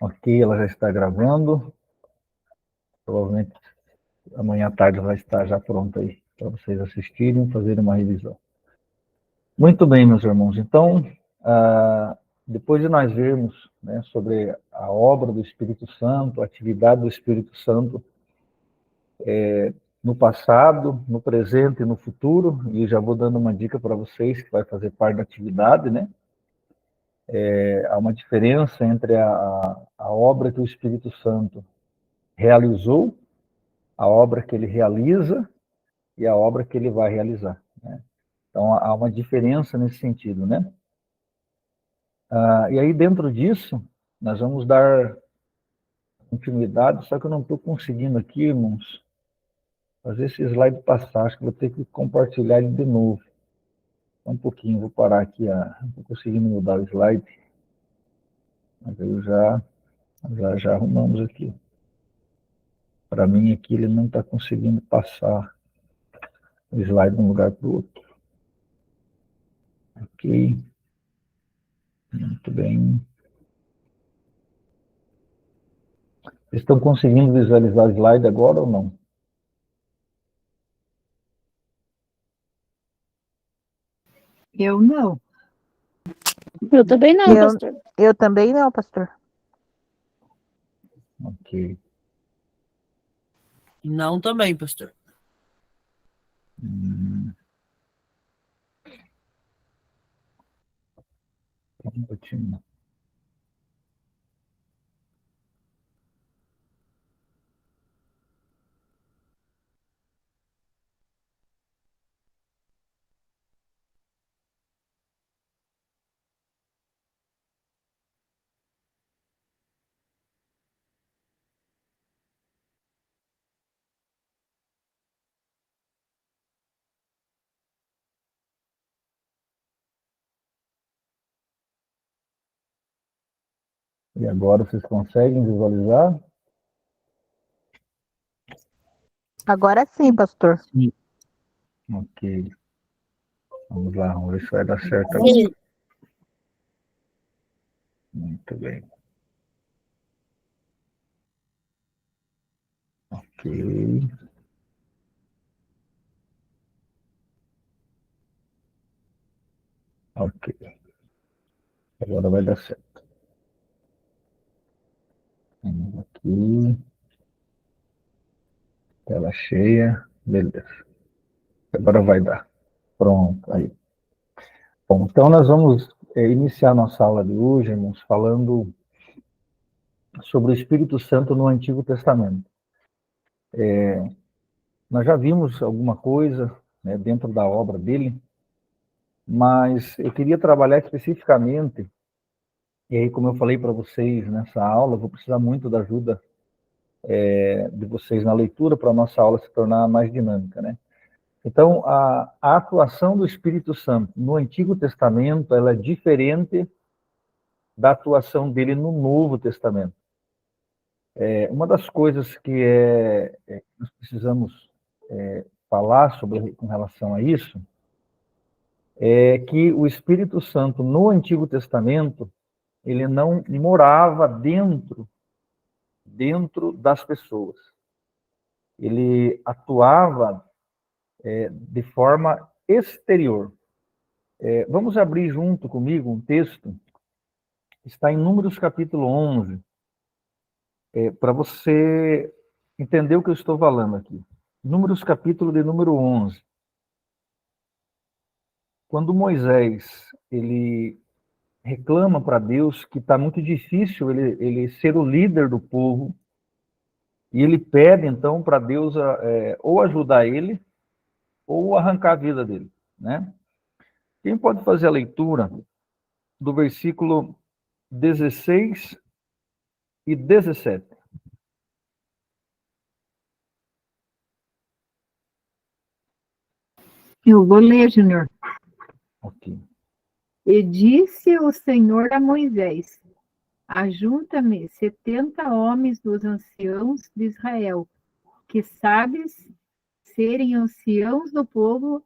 Ok, ela já está gravando. Provavelmente amanhã à tarde vai estar já pronta aí para vocês assistirem e fazerem uma revisão. Muito bem, meus irmãos. Então, depois de nós vermos, né, sobre a obra do Espírito Santo, a atividade do Espírito Santo no passado, no presente e no futuro, e já vou dando uma dica para vocês que vai fazer parte da atividade, né? Há uma diferença entre a obra que o Espírito Santo realizou, a obra que ele realiza e a obra que ele vai realizar, né? Então, há uma diferença nesse sentido, né? E aí, dentro disso, nós vamos dar continuidade, só que eu não estou conseguindo aqui, irmãos, fazer esse slide passar, acho que vou ter que compartilhar ele de novo. Um pouquinho, vou parar aqui, não estou conseguindo mudar o slide, mas aí já arrumamos aqui. Para mim aqui ele não está conseguindo passar o slide de um lugar para o outro. Ok, muito bem. Vocês estão conseguindo visualizar o slide agora ou não? Eu não. Eu também não, pastor. Eu também não, pastor. Ok. Não também, pastor. Ótimo. E agora vocês conseguem visualizar? Agora sim, pastor. Sim. Ok. Vamos lá, vamos ver se vai dar certo agora. Sim. Muito bem. Ok. Ok. Agora vai dar certo. Vamos aqui. Tela cheia. Beleza. Agora vai dar. Pronto, aí. Bom, então nós vamos iniciar nossa aula de hoje, irmãos, falando sobre o Espírito Santo no Antigo Testamento. Nós já vimos alguma coisa, né, dentro da obra dele, mas eu queria trabalhar especificamente, e aí, como eu falei para vocês nessa aula, eu vou precisar muito da ajuda de vocês na leitura para a nossa aula se tornar mais dinâmica, né? Então, a atuação do Espírito Santo no Antigo Testamento, ela é diferente da atuação dele no Novo Testamento. Uma das coisas que nós precisamos falar com relação a isso é que o Espírito Santo no Antigo Testamento ele não morava dentro das pessoas. Ele atuava de forma exterior. Vamos abrir junto comigo um texto, está em Números capítulo 11, para você entender o que eu estou falando aqui. Números capítulo de número 11. Quando Moisés ele reclama para Deus que está muito difícil ele ser o líder do povo, e ele pede então para Deus ou ajudar ele ou arrancar a vida dele, né? Quem pode fazer a leitura do versículo 16 e 17? Eu vou ler, Júnior. Ok. E disse o Senhor a Moisés: Ajunta-me 70 homens dos anciãos de Israel, que sabes serem anciãos do povo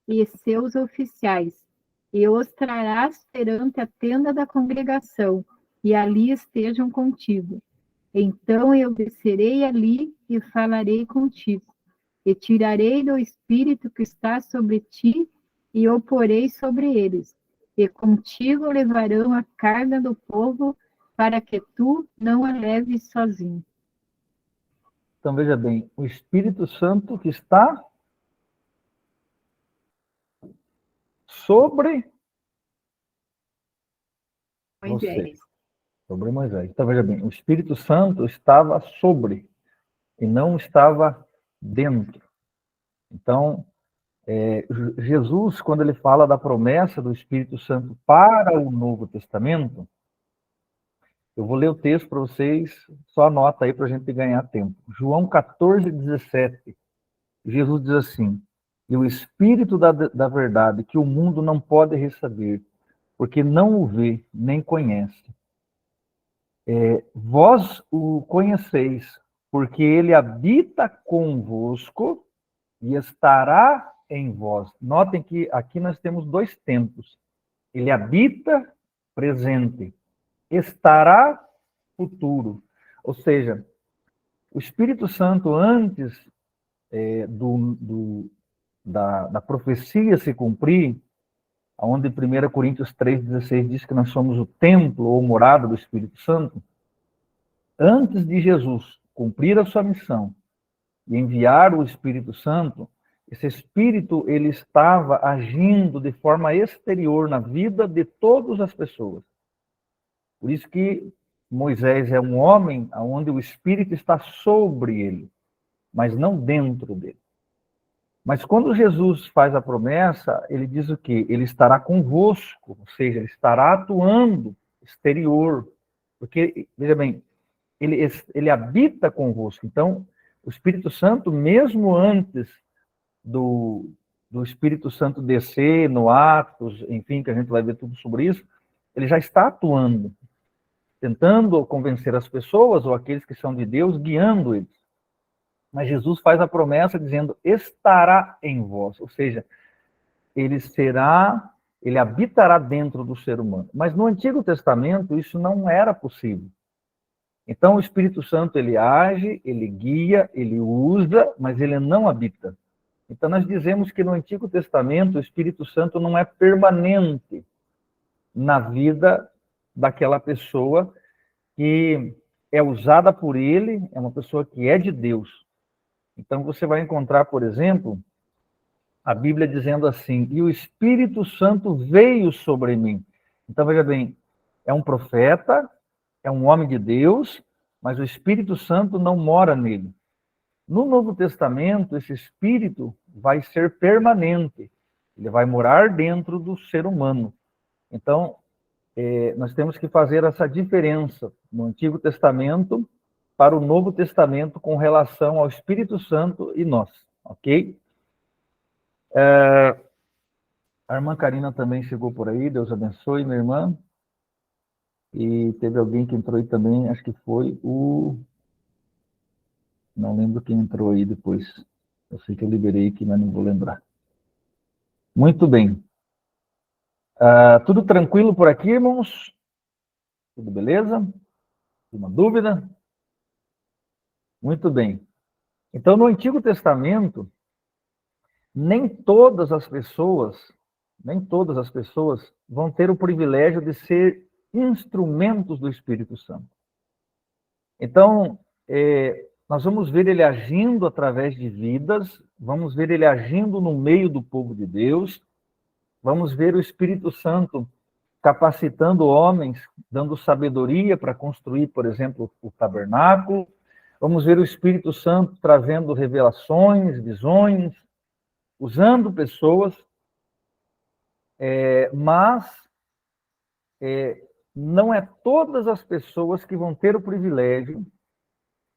e seus oficiais, e os trarás perante a tenda da congregação, e ali estejam contigo. Então eu descerei ali e falarei contigo, e tirarei do espírito que está sobre ti e o porei sobre eles, e contigo levarão a carga do povo, para que tu não a leves sozinho. Então, veja bem, o Espírito Santo que está sobre você, Moisés. sobre Moisés. Então, veja bem, o Espírito Santo estava sobre e não estava dentro. Então, Jesus, quando ele fala da promessa do Espírito Santo para o Novo Testamento, eu vou ler o texto para vocês, só anota aí para a gente ganhar tempo. João 14, 17. Jesus diz assim: e o Espírito da verdade, que o mundo não pode receber, porque não o vê, nem conhece. Vós o conheceis, porque ele habita convosco e estará em vós. Notem que aqui nós temos dois tempos. Ele habita, presente. Estará, futuro. Ou seja, o Espírito Santo, antes da profecia se cumprir, onde 1 Coríntios 3,16 diz que nós somos o templo ou morada do Espírito Santo, antes de Jesus cumprir a sua missão e enviar o Espírito Santo, esse Espírito ele estava agindo de forma exterior na vida de todas as pessoas. Por isso que Moisés é um homem onde o Espírito está sobre ele, mas não dentro dele. Mas quando Jesus faz a promessa, ele diz o quê? Ele estará convosco, ou seja, ele estará atuando exterior. Porque, veja bem, ele habita convosco. Então, o Espírito Santo, mesmo antes do Espírito Santo descer no Atos, enfim, que a gente vai ver tudo sobre isso, ele já está atuando, tentando convencer as pessoas ou aqueles que são de Deus, guiando eles. Mas Jesus faz a promessa dizendo, estará em vós, ou seja, ele habitará dentro do ser humano. Mas no Antigo Testamento isso não era possível. Então o Espírito Santo ele age, ele guia, ele usa, mas ele não habita. Então nós dizemos que no Antigo Testamento o Espírito Santo não é permanente na vida daquela pessoa que é usada por ele, é uma pessoa que é de Deus. Então, você vai encontrar, por exemplo, a Bíblia dizendo assim, e o Espírito Santo veio sobre mim. Então, veja bem, é um profeta, é um homem de Deus, mas o Espírito Santo não mora nele. No Novo Testamento, esse Espírito vai ser permanente. Ele vai morar dentro do ser humano. Então, nós temos que fazer essa diferença no Antigo Testamento para o Novo Testamento com relação ao Espírito Santo e nós, ok? A irmã Karina também chegou por aí, Deus abençoe, minha irmã. E teve alguém que entrou aí também, acho que foi não lembro quem entrou aí depois. Eu sei que eu liberei aqui, mas não vou lembrar. Muito bem. Tudo tranquilo por aqui, irmãos? Tudo beleza? Uma dúvida? Muito bem. Então, no Antigo Testamento, nem todas as pessoas vão ter o privilégio de ser instrumentos do Espírito Santo. Então, nós vamos ver ele agindo através de vidas, vamos ver ele agindo no meio do povo de Deus, vamos ver o Espírito Santo capacitando homens, dando sabedoria para construir, por exemplo, o tabernáculo. Vamos ver o Espírito Santo trazendo revelações, visões, usando pessoas, mas não é todas as pessoas que vão ter o privilégio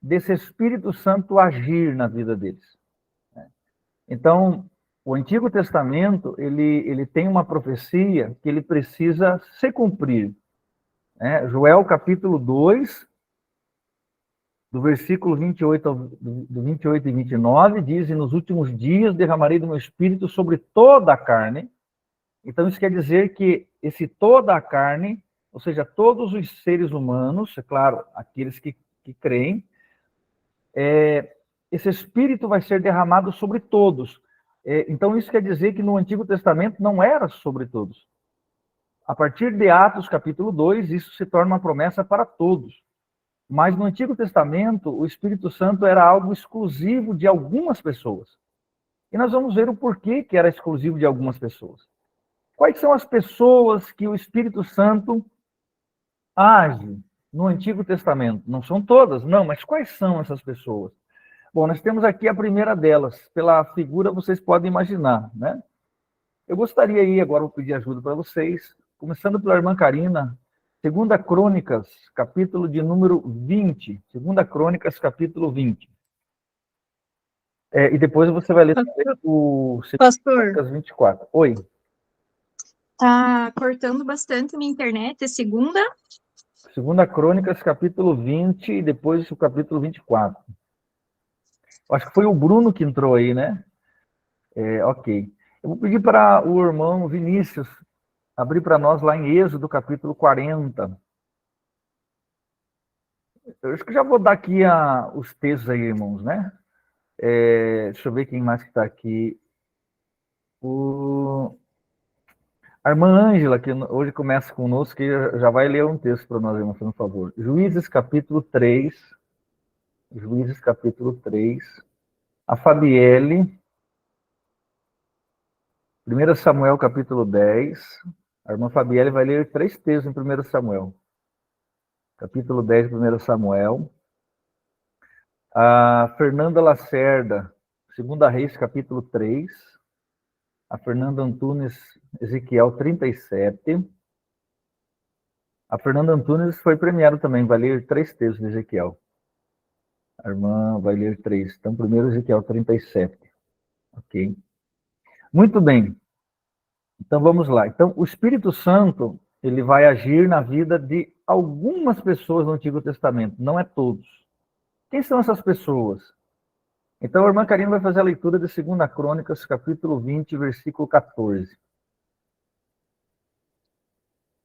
desse Espírito Santo agir na vida deles. Então, o Antigo Testamento, ele tem uma profecia que ele precisa se cumprir. Joel, capítulo 2, do versículo 28 e 29, diz, e nos últimos dias derramarei do meu Espírito sobre toda a carne. Então, isso quer dizer que esse toda a carne ou seja, todos os seres humanos, é claro, aqueles que creem, esse Espírito vai ser derramado sobre todos. Então, isso quer dizer que no Antigo Testamento não era sobre todos. A partir de Atos, capítulo 2, isso se torna uma promessa para todos. Mas no Antigo Testamento, o Espírito Santo era algo exclusivo de algumas pessoas. E nós vamos ver o porquê que era exclusivo de algumas pessoas. Quais são as pessoas que o Espírito Santo age no Antigo Testamento? Não são todas, não, mas quais são essas pessoas? Bom, nós temos aqui a primeira delas. Pela figura, vocês podem imaginar, né? Eu gostaria aí, agora vou pedir ajuda para vocês, começando pela irmã Karina, 2 Crônicas, capítulo de número 20. 2 Crônicas, capítulo 20. E depois você vai ler o 2 Pastor, Crônicas 24. Oi. tá cortando bastante na internet. É segunda? 2 Crônicas, capítulo 20, e depois o capítulo 24. Acho que foi o Bruno que entrou aí, né? Ok. Eu vou pedir para o irmão Vinícius abrir para nós lá em Êxodo, capítulo 40. Eu acho que já vou dar aqui os textos aí, irmãos, né? Deixa eu ver quem mais que está aqui. A irmã Ângela, que hoje começa conosco, que já vai ler um texto para nós, irmãos, por favor. Juízes, capítulo 3. Juízes, capítulo 3. A Fabielle. 1 Samuel, capítulo 10. A irmã Fabielle vai ler 3 textos em 1 Samuel. Capítulo 10, 1 Samuel. A Fernanda Lacerda, 2 Reis, capítulo 3. A Fernanda Antunes, Ezequiel 37. A Fernanda Antunes foi premiada também, vai ler 3 textos de Ezequiel. A irmã vai ler 3. Então, primeiro Ezequiel 37. Ok. Muito bem. Então, vamos lá. Então, o Espírito Santo, ele vai agir na vida de algumas pessoas no Antigo Testamento, não é todos. Quem são essas pessoas? Então, a irmã Karina vai fazer a leitura de 2 Crônicas, capítulo 20, versículo 14.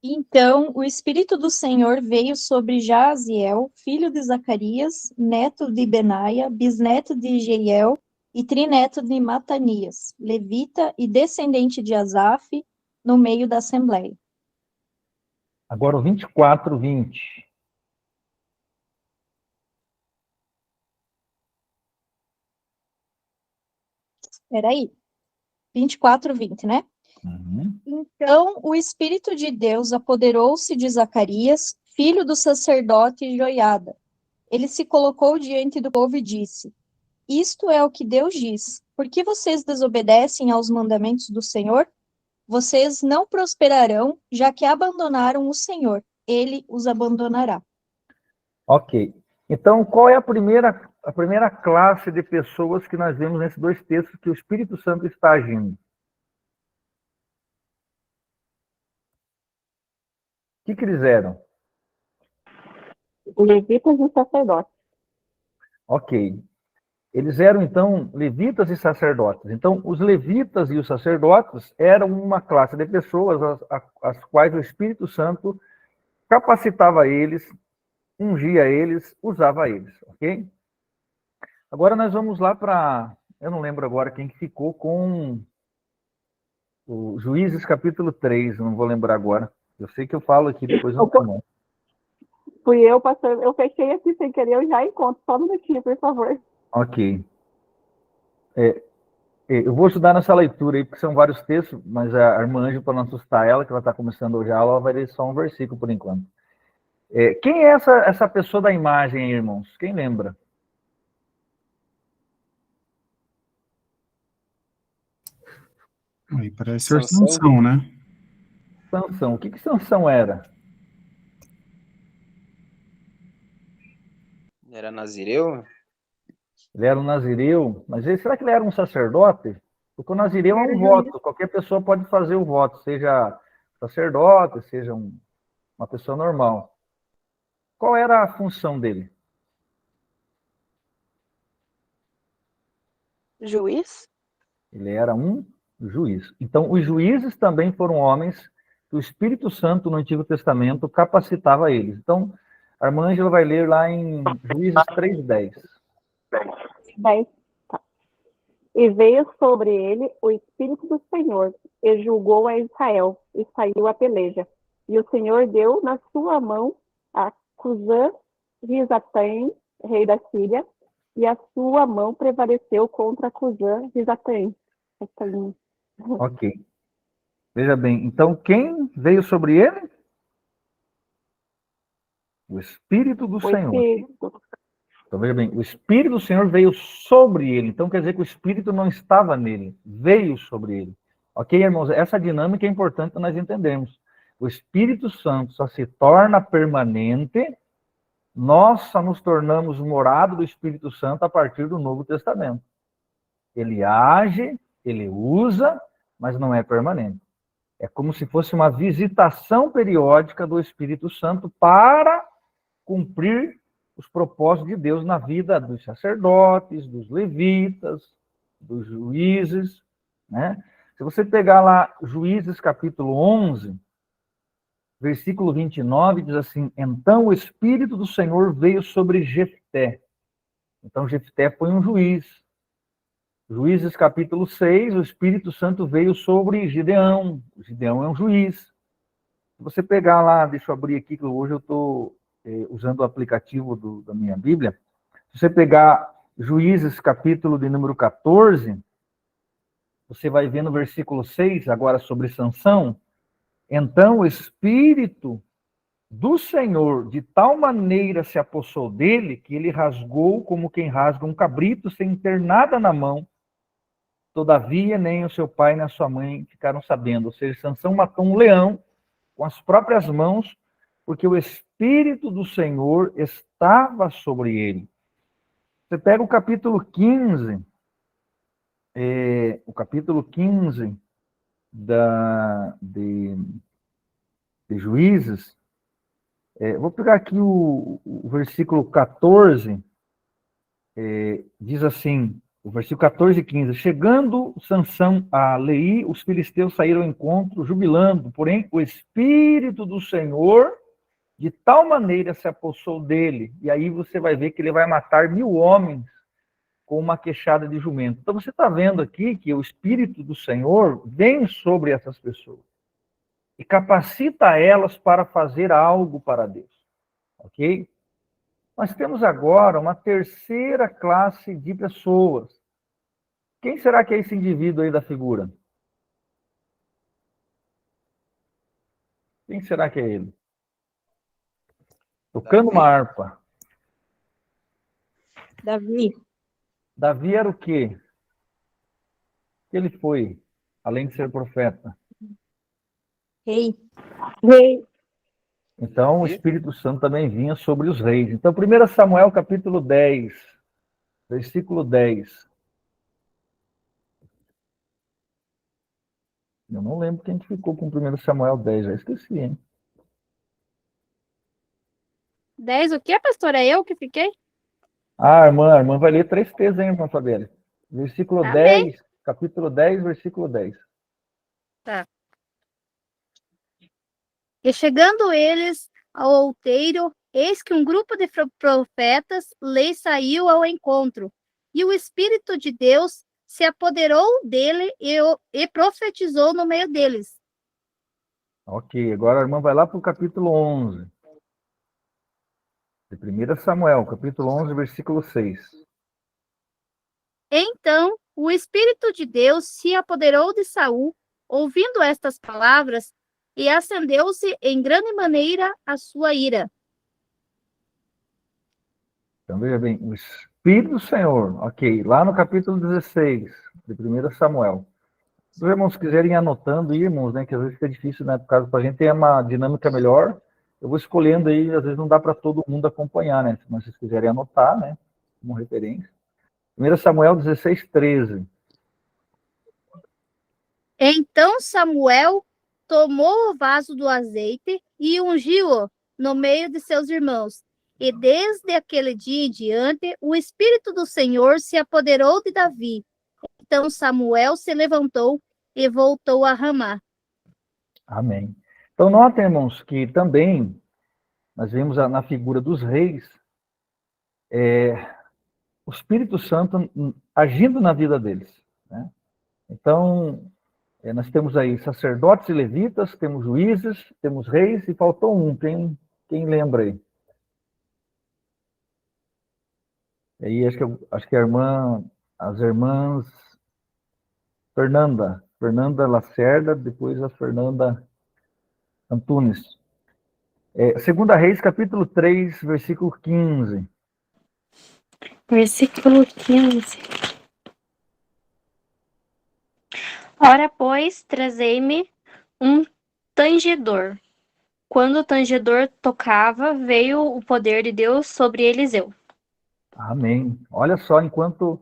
Então, o Espírito do Senhor veio sobre Jaziel, filho de Zacarias, neto de Benaia, bisneto de Jeiel e trineto de Matanias, levita e descendente de Asaf, no meio da Assembleia. Agora o 24, 20. Espera aí. 24, 20, né? Uhum. Então o Espírito de Deus apoderou-se de Zacarias, filho do sacerdote Joiada. Ele se colocou diante do povo e disse: Isto é o que Deus diz. Por que vocês desobedecem aos mandamentos do Senhor? Vocês não prosperarão, já que abandonaram o Senhor. Ele os abandonará. Ok. Então, qual é a primeira classe de pessoas que nós vemos nesses 2 textos que o Espírito Santo está agindo? O que eles eram? Levitas e sacerdotes. Ok. Eles eram, então, levitas e sacerdotes. Então, os levitas e os sacerdotes eram uma classe de pessoas as quais o Espírito Santo capacitava eles, ungia eles, usava eles, ok? Agora nós vamos lá para... Eu não lembro agora quem que ficou com o Juízes capítulo 3, não vou lembrar agora. Eu sei que eu falo aqui, depois eu não. Fui eu, pastor. Eu fechei aqui sem querer, eu já encontro. Só um minutinho, por favor. Ok. Eu vou ajudar nessa leitura aí, porque são vários textos, mas a irmã Ângela, para não assustar ela, que ela está começando hoje a aula, ela vai ler só um versículo por enquanto. Quem é essa pessoa da imagem aí, irmãos? Quem lembra? Aí parece ser Sansão, né? Sansão. O que Sansão era? Era nazireu? Ele era um nazireu, mas será que ele era um sacerdote? Porque o nazireu é um voto, qualquer pessoa pode fazer o voto, seja sacerdote, seja uma pessoa normal. Qual era a função dele? Juiz? Ele era um juiz. Então, os juízes também foram homens que o Espírito Santo no Antigo Testamento capacitava eles. Então, a irmã Ângela vai ler lá em Juízes 3:10. 10. Tá. E veio sobre ele o Espírito do Senhor, e julgou a Israel, e saiu a peleja. E o Senhor deu na sua mão a Cusã-Risataim, rei da Síria, e a sua mão prevaleceu contra Cusã-Risataim. Ok. Veja bem, então quem veio sobre ele? O Espírito do O Senhor. Espírito. Então, veja bem, o Espírito do Senhor veio sobre ele. Então, quer dizer que o Espírito não estava nele, veio sobre ele. Ok, irmãos? Essa dinâmica é importante nós entendermos. O Espírito Santo só se torna permanente, nós só nos tornamos morado do Espírito Santo a partir do Novo Testamento. Ele age, ele usa, mas não é permanente. É como se fosse uma visitação periódica do Espírito Santo para cumprir os propósitos de Deus na vida dos sacerdotes, dos levitas, dos juízes, né? Se você pegar lá Juízes capítulo 11, versículo 29, diz assim: então o Espírito do Senhor veio sobre Jefté. Então Jefté foi um juiz. Juízes capítulo 6, o Espírito Santo veio sobre Gideão. O Gideão é um juiz. Se você pegar lá, deixa eu abrir aqui, que hoje eu estou usando o aplicativo da minha Bíblia. Se você pegar Juízes capítulo de número 14, você vai ver no versículo 6, agora sobre Sansão. Então o Espírito do Senhor de tal maneira se apossou dele, que ele rasgou como quem rasga um cabrito sem ter nada na mão. Todavia, nem o seu pai nem a sua mãe ficaram sabendo. Ou seja, Sansão matou um leão com as próprias mãos, porque o Espírito do Senhor estava sobre ele. Você pega o capítulo 15, de Juízes. Vou pegar aqui o versículo 14, diz assim, o versículo 14 e 15. Chegando Sansão a Leí, os filisteus saíram ao encontro, jubilando, porém o Espírito do Senhor de tal maneira se apossou dele, e aí você vai ver que ele vai matar 1.000 homens com uma queixada de jumento. Então você está vendo aqui que o Espírito do Senhor vem sobre essas pessoas e capacita elas para fazer algo para Deus. Ok? Nós temos agora uma terceira classe de pessoas. Quem será que é esse indivíduo aí da figura? Quem será que é ele? Tocando uma harpa. Davi. Davi era o quê? O que ele foi, além de ser profeta? Rei. Rei. Então, o Espírito Santo também vinha sobre os reis. Então, 1 Samuel, capítulo 10, versículo 10. Eu não lembro quem ficou com 1 Samuel 10, já esqueci, hein? 10 o quê, pastor? É eu que fiquei? Ah, a irmã vai ler 3 textos, hein, irmã Fabíola? Versículo Amém. 10, capítulo 10, versículo 10. Tá. E chegando eles ao outeiro, eis que um grupo de profetas lhes saiu ao encontro, e o Espírito de Deus se apoderou dele e profetizou no meio deles. Ok, agora a irmã vai lá para o capítulo 11. De 1 Samuel, capítulo 11, versículo 6. Então o Espírito de Deus se apoderou de Saul, ouvindo estas palavras, e acendeu-se em grande maneira a sua ira. Então, veja bem, o Espírito do Senhor, ok, lá no capítulo 16, de 1 Samuel. Se os irmãos quiserem ir anotando, irmãos, né, que às vezes fica difícil, né, por causa para a gente ter uma dinâmica melhor, eu vou escolhendo aí, às vezes não dá para todo mundo acompanhar, né, se vocês quiserem anotar, né, como referência. 1 Samuel 16, 13. Então Samuel tomou o vaso do azeite e ungiu-o no meio de seus irmãos. E desde aquele dia em diante, o Espírito do Senhor se apoderou de Davi. Então Samuel se levantou e voltou a Ramá. Amém. Então, notem, irmãos, que também nós vemos na figura dos reis o Espírito Santo agindo na vida deles, né? Então, nós temos aí sacerdotes e levitas, temos juízes, temos reis, e faltou um. Quem lembra aí? E aí acho que as irmãs Fernanda Lacerda, depois a Fernanda Antunes. Segunda Reis, capítulo 3, versículo 15. Versículo 15. Ora, pois, trazei-me um tangedor. Quando o tangedor tocava, veio o poder de Deus sobre Eliseu. Amém. Olha só, enquanto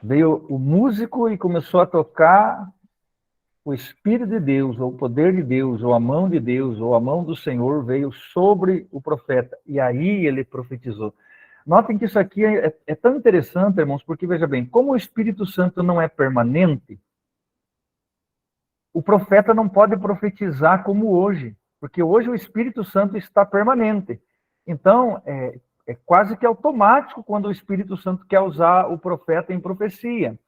veio o músico e começou a tocar, o Espírito de Deus, ou o poder de Deus, ou a mão de Deus, ou a mão do Senhor veio sobre o profeta. E aí ele profetizou. Notem que isso aqui é tão interessante, irmãos, porque, veja bem, como o Espírito Santo não é permanente, o profeta não pode profetizar como hoje, porque hoje o Espírito Santo está permanente. Então, é quase que automático quando o Espírito Santo quer usar o profeta em profecia.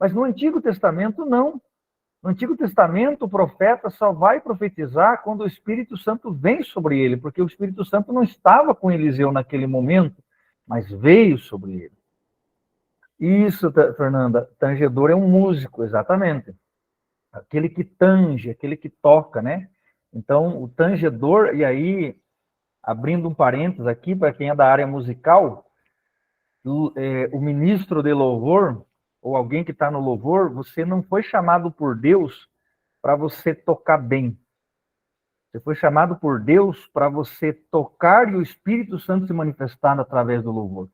Mas no Antigo Testamento, não. No Antigo Testamento, o profeta só vai profetizar quando o Espírito Santo vem sobre ele, porque o Espírito Santo não estava com Eliseu naquele momento, mas veio sobre ele. Isso, Fernanda, tangedor é um músico, exatamente. Aquele que tange, aquele que toca, né? Então, o tangedor, e aí, abrindo um parênteses aqui, para quem é da área musical, o ministro de louvor, ou alguém que está no louvor, você não foi chamado por Deus para você tocar bem. Você foi chamado por Deus para você tocar e o Espírito Santo se manifestar através do louvor.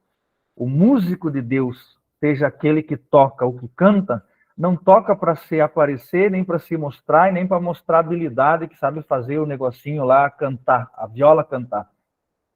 O músico de Deus, seja aquele que toca ou que canta, não toca para se aparecer, nem para se mostrar, e nem para mostrar a habilidade que sabe fazer o negocinho lá, cantar, a viola cantar.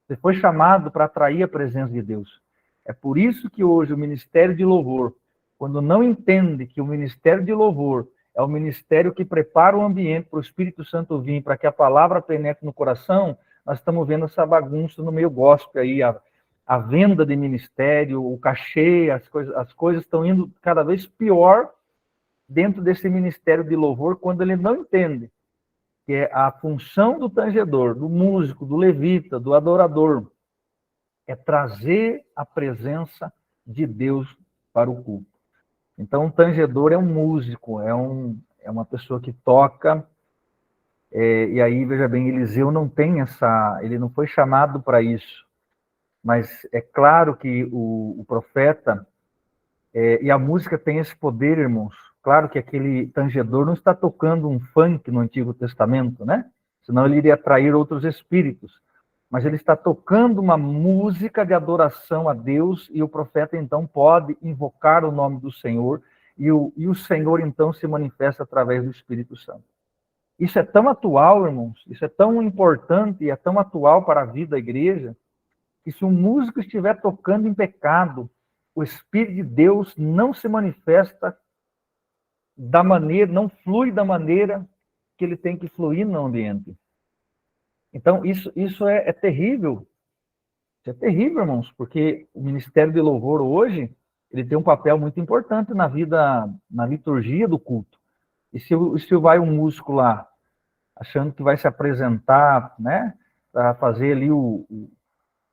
Você foi chamado para atrair a presença de Deus. É por isso que hoje o ministério de louvor, quando não entende que o ministério de louvor é o ministério que prepara o ambiente para o Espírito Santo vir, para que a palavra penetre no coração, nós estamos vendo essa bagunça no meio gospel aí, a venda de ministério, o cachê, as coisas estão indo cada vez pior dentro desse ministério de louvor, quando ele não entende que é a função do tangedor, do músico, do levita, do adorador, é trazer a presença de Deus para o culto. Então, o tangedor é um músico, é uma pessoa que toca, e aí, veja bem, Eliseu não tem ele não foi chamado para isso, mas é claro que o profeta, e a música tem esse poder, irmãos. Claro que aquele tangedor não está tocando um funk no Antigo Testamento, né? Senão ele iria atrair outros espíritos. Mas ele está tocando uma música de adoração a Deus, e o profeta, então, pode invocar o nome do Senhor, e o Senhor, então, se manifesta através do Espírito Santo. Isso é tão atual, irmãos, isso é tão importante e é tão atual para a vida da igreja, que se um músico estiver tocando em pecado, o Espírito de Deus não se manifesta não flui da maneira que ele tem que fluir no ambiente. Então, isso é terrível. Isso é terrível, irmãos, porque o ministério de louvor hoje, ele tem um papel muito importante na vida, na liturgia do culto. E se vai um músico lá, achando que vai se apresentar, né, para fazer ali um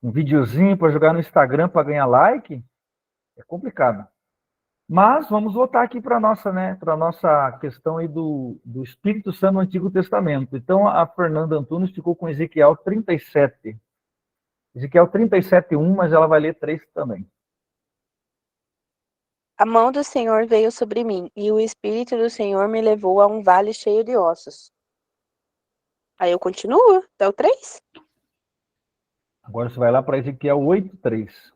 videozinho para jogar no Instagram para ganhar like, é complicado. Mas vamos voltar aqui para a nossa questão aí do Espírito Santo no Antigo Testamento. Então, a Fernanda Antunes ficou com Ezequiel 37. Ezequiel 37:1, mas ela vai ler 3 também. A mão do Senhor veio sobre mim, e o Espírito do Senhor me levou a um vale cheio de ossos. Aí eu continuo, até o 3. Agora você vai lá para Ezequiel 8:3.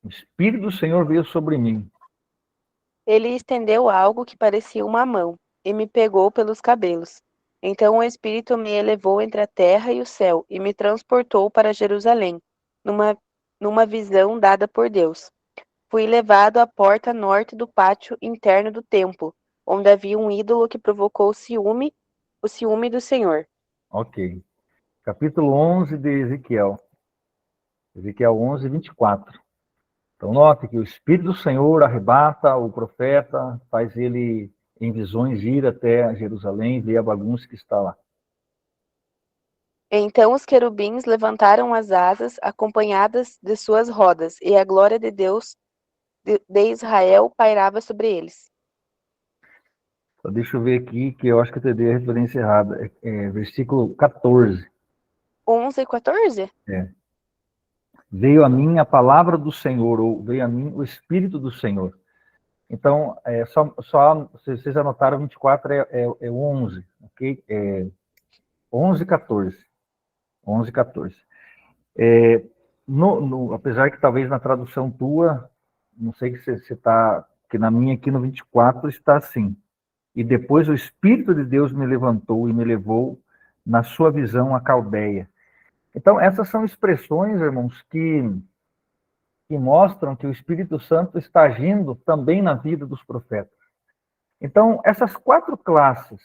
O Espírito do Senhor veio sobre mim. Ele estendeu algo que parecia uma mão, e me pegou pelos cabelos. Então o Espírito me elevou entre a terra e o céu, e me transportou para Jerusalém, numa visão dada por Deus. Fui levado à porta norte do pátio interno do templo, onde havia um ídolo que provocou o ciúme do Senhor. Ok. Capítulo 11 de Ezequiel. Ezequiel 11, 24. Então, note que o Espírito do Senhor arrebata o profeta, faz ele, em visões, ir até Jerusalém, ver a bagunça que está lá. Então os querubins levantaram as asas, acompanhadas de suas rodas, e a glória de Deus de Israel pairava sobre eles. Então, deixa eu ver aqui, que eu acho que eu te dei a referência errada. Versículo 14. 11 e 14? Veio a mim a palavra do Senhor, ou veio a mim o Espírito do Senhor. Então, se vocês anotaram, 24 é 11, ok? 11, 14. 11, 14. Apesar que talvez na tradução tua, não sei que você está, que na minha aqui no 24 está assim. E depois o Espírito de Deus me levantou e me levou na sua visão à Caldeia. Então, essas são expressões, irmãos, que mostram que o Espírito Santo está agindo também na vida dos profetas. Então, essas 4 classes,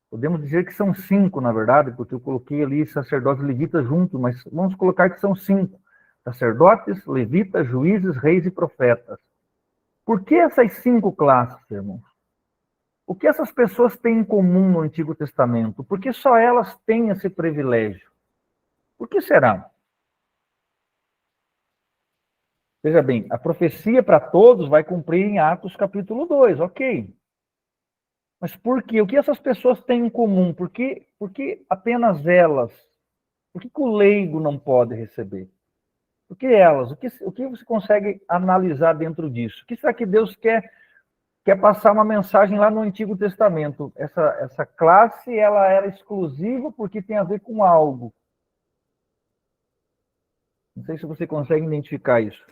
podemos dizer que são 5, na verdade, porque eu coloquei ali sacerdotes e levitas juntos, mas vamos colocar que são 5. Sacerdotes, levitas, juízes, reis e profetas. Por que essas 5 classes, irmãos? O que essas pessoas têm em comum no Antigo Testamento? Por que só elas têm esse privilégio? Por que será? Veja bem, a profecia para todos vai cumprir em Atos capítulo 2, ok. Mas por quê? O que essas pessoas têm em comum? Por que apenas elas? Por que o leigo não pode receber? Por que elas? O que você consegue analisar dentro disso? O que será que Deus quer passar uma mensagem lá no Antigo Testamento? Essa classe, ela era exclusiva porque tem a ver com algo. Não sei se você consegue identificar isso.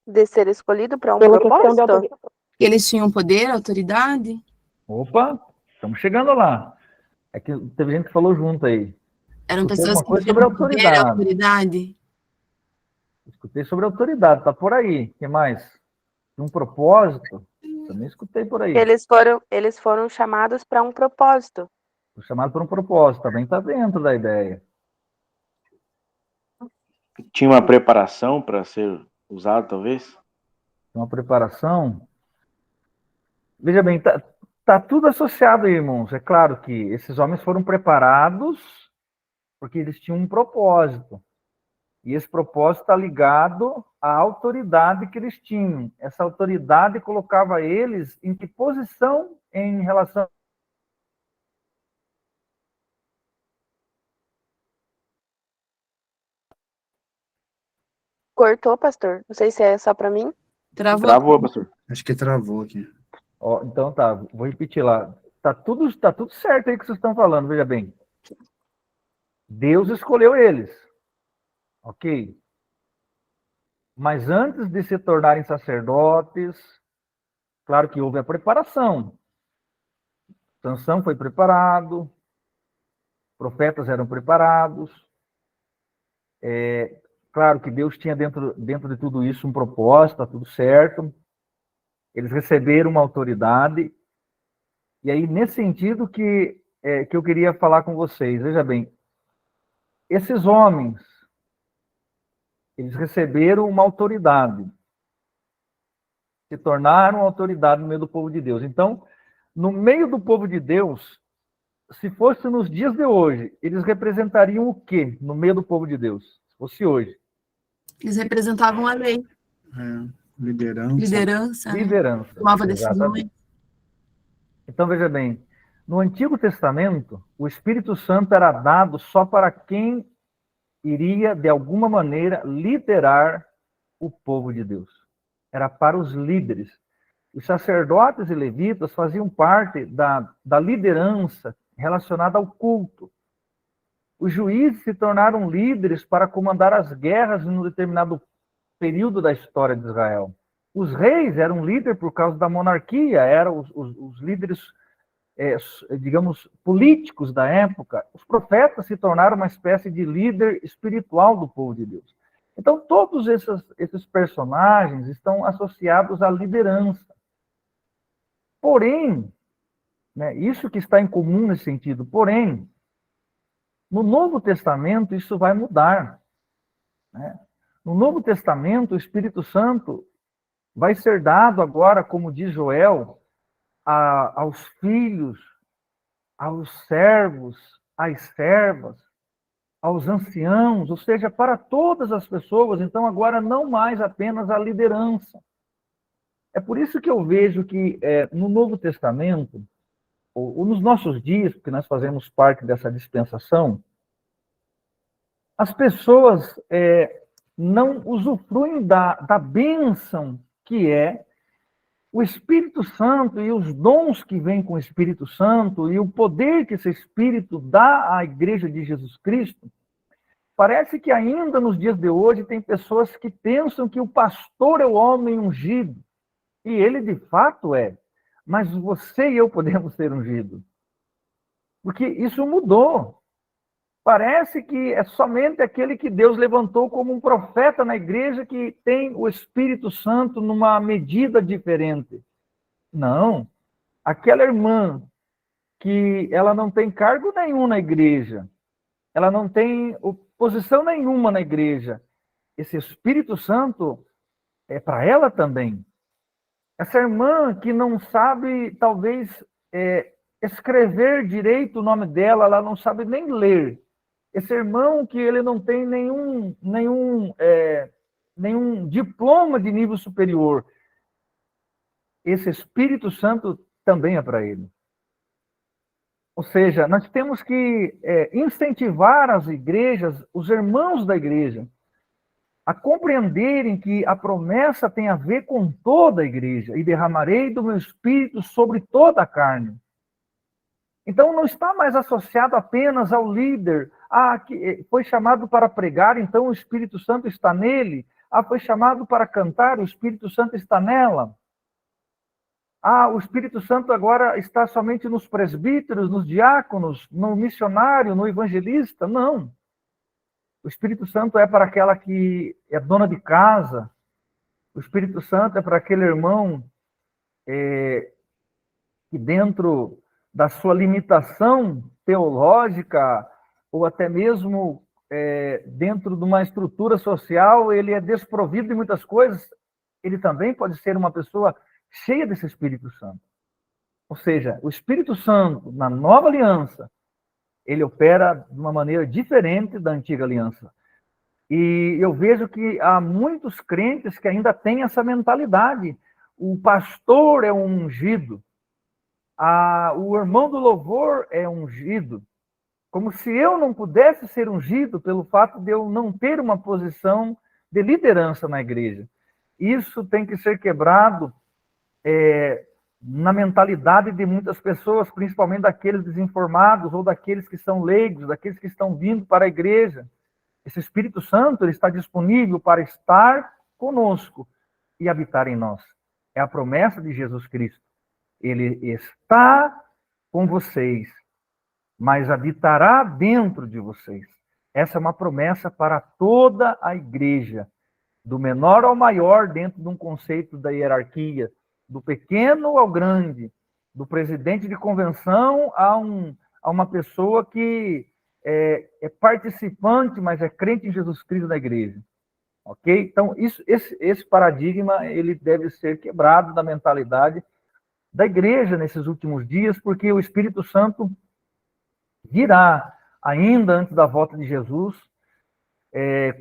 De ser escolhido para um Pela questão de propósito? autoridade. Eles tinham poder, autoridade? Opa, estamos chegando lá. É que teve gente que falou junto aí. Eram Escutei pessoas alguma que coisa tinham sobre poder, autoridade. autoridade? Escutei sobre autoridade, tá por aí. O que mais? Um propósito? Também escutei por aí. Eles foram chamados para um propósito. Fui chamado por um propósito, também está dentro da ideia. Tinha uma preparação para ser usado, talvez? Uma preparação. Veja bem, tá tudo associado aí, irmãos. É claro que esses homens foram preparados porque eles tinham um propósito. E esse propósito está ligado à autoridade que eles tinham. Essa autoridade colocava eles em que posição em relação. Cortou, pastor? Não sei se é só para mim. Travou, pastor. Acho que travou aqui. Ó, então tá, vou repetir lá. Tá tudo certo aí que vocês estão falando, veja bem. Deus escolheu eles. Ok? Mas antes de se tornarem sacerdotes, claro que houve a preparação. Sansão foi preparado, profetas eram preparados. Claro que Deus tinha dentro de tudo isso um propósito, está tudo certo. Eles receberam uma autoridade. E aí, nesse sentido que eu queria falar com vocês. Veja bem, esses homens, eles receberam uma autoridade. Se tornaram autoridade no meio do povo de Deus. Então, no meio do povo de Deus, se fosse nos dias de hoje, eles representariam o quê no meio do povo de Deus? Se fosse hoje. Eles representavam a lei. Liderança. Liderança. Liderança. Tomava Exatamente. decisões. Então, veja bem, no Antigo Testamento, o Espírito Santo era dado só para quem iria, de alguma maneira, liderar o povo de Deus. Era para os líderes. Os sacerdotes e levitas faziam parte da liderança relacionada ao culto. Os juízes se tornaram líderes para comandar as guerras em um determinado período da história de Israel. Os reis eram líderes por causa da monarquia, eram os líderes, digamos, políticos da época. Os profetas se tornaram uma espécie de líder espiritual do povo de Deus. Então, todos esses personagens estão associados à liderança. Porém, né, isso que está em comum nesse sentido, porém, no Novo Testamento isso vai mudar. Né? No Novo Testamento, o Espírito Santo vai ser dado agora, como diz Joel, aos filhos, aos servos, às servas, aos anciãos, ou seja, para todas as pessoas. Então, agora não mais apenas a liderança. É por isso que eu vejo que no Novo Testamento, ou nos nossos dias, porque nós fazemos parte dessa dispensação, as pessoas não usufruem da bênção que é o Espírito Santo e os dons que vêm com o Espírito Santo e o poder que esse Espírito dá à Igreja de Jesus Cristo. Parece que ainda nos dias de hoje tem pessoas que pensam que o pastor é o homem ungido. E ele de fato é. Mas você e eu podemos ser ungidos. Porque isso mudou. Parece que é somente aquele que Deus levantou como um profeta na igreja que tem o Espírito Santo numa medida diferente. Não. Aquela irmã que ela não tem cargo nenhum na igreja, ela não tem posição nenhuma na igreja, esse Espírito Santo é para ela também. Essa irmã que não sabe, talvez, escrever direito o nome dela, ela não sabe nem ler. Esse irmão que ele não tem nenhum diploma de nível superior. Esse Espírito Santo também é para ele. Ou seja, nós temos que incentivar as igrejas, os irmãos da igreja, a compreenderem que a promessa tem a ver com toda a igreja, e derramarei do meu Espírito sobre toda a carne. Então, não está mais associado apenas ao líder. Que foi chamado para pregar, então o Espírito Santo está nele. Foi chamado para cantar, o Espírito Santo está nela. O Espírito Santo agora está somente nos presbíteros, nos diáconos, no missionário, no evangelista. Não. O Espírito Santo é para aquela que é dona de casa. O Espírito Santo é para aquele irmão que dentro da sua limitação teológica, ou até mesmo dentro de uma estrutura social, ele é desprovido de muitas coisas, ele também pode ser uma pessoa cheia desse Espírito Santo. Ou seja, o Espírito Santo, na nova aliança, ele opera de uma maneira diferente da antiga aliança. E eu vejo que há muitos crentes que ainda têm essa mentalidade. O pastor é um ungido. O irmão do louvor é ungido. Como se eu não pudesse ser ungido pelo fato de eu não ter uma posição de liderança na igreja. Isso tem que ser quebrado na mentalidade de muitas pessoas, principalmente daqueles desinformados ou daqueles que são leigos, daqueles que estão vindo para a igreja. Esse Espírito Santo ele está disponível para estar conosco e habitar em nós. É a promessa de Jesus Cristo. Ele está com vocês, mas habitará dentro de vocês. Essa é uma promessa para toda a igreja, do menor ao maior, dentro de um conceito da hierarquia, do pequeno ao grande, do presidente de convenção a uma pessoa que é participante, mas é crente em Jesus Cristo na igreja. Ok? Então, esse paradigma ele deve ser quebrado da mentalidade da igreja nesses últimos dias, porque o Espírito Santo virá ainda antes da volta de Jesus,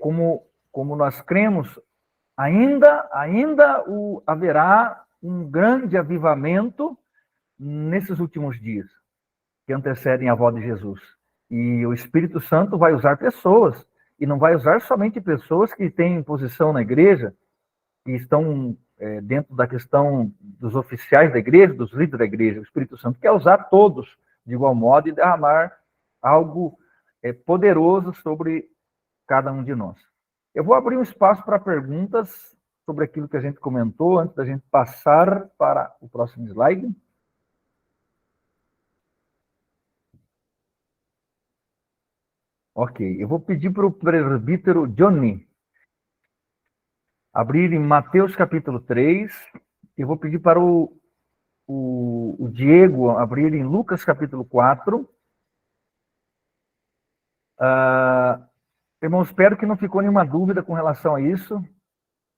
como nós cremos, ainda haverá um grande avivamento nesses últimos dias, que antecedem a volta de Jesus. E o Espírito Santo vai usar pessoas, e não vai usar somente pessoas que têm posição na igreja, que estão dentro da questão dos oficiais da igreja, dos líderes da igreja. O Espírito Santo quer usar todos de igual modo e derramar algo poderoso sobre cada um de nós. Eu vou abrir um espaço para perguntas sobre aquilo que a gente comentou, antes da gente passar para o próximo slide. Ok, eu vou pedir para o presbítero Johnny abrir em Mateus capítulo 3. Eu vou pedir para o o Diego abrir em Lucas capítulo 4. Irmão, espero que não ficou nenhuma dúvida com relação a isso,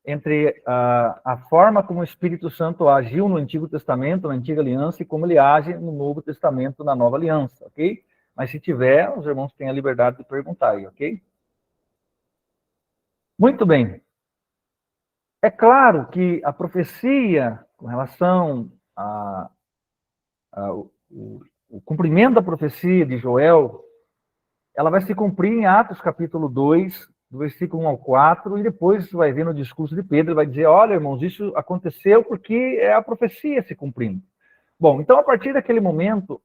entre a forma como o Espírito Santo agiu no Antigo Testamento, na Antiga Aliança, e como ele age no Novo Testamento, na Nova Aliança, ok? Mas se tiver, os irmãos têm a liberdade de perguntar aí, ok? Muito bem. É claro que a profecia com relação ao cumprimento da profecia de Joel, ela vai se cumprir em Atos capítulo 2, do versículo 1 ao 4, e depois vai ver no discurso de Pedro, ele vai dizer, olha, irmãos, isso aconteceu porque é a profecia se cumprindo. Bom, então, a partir daquele momento,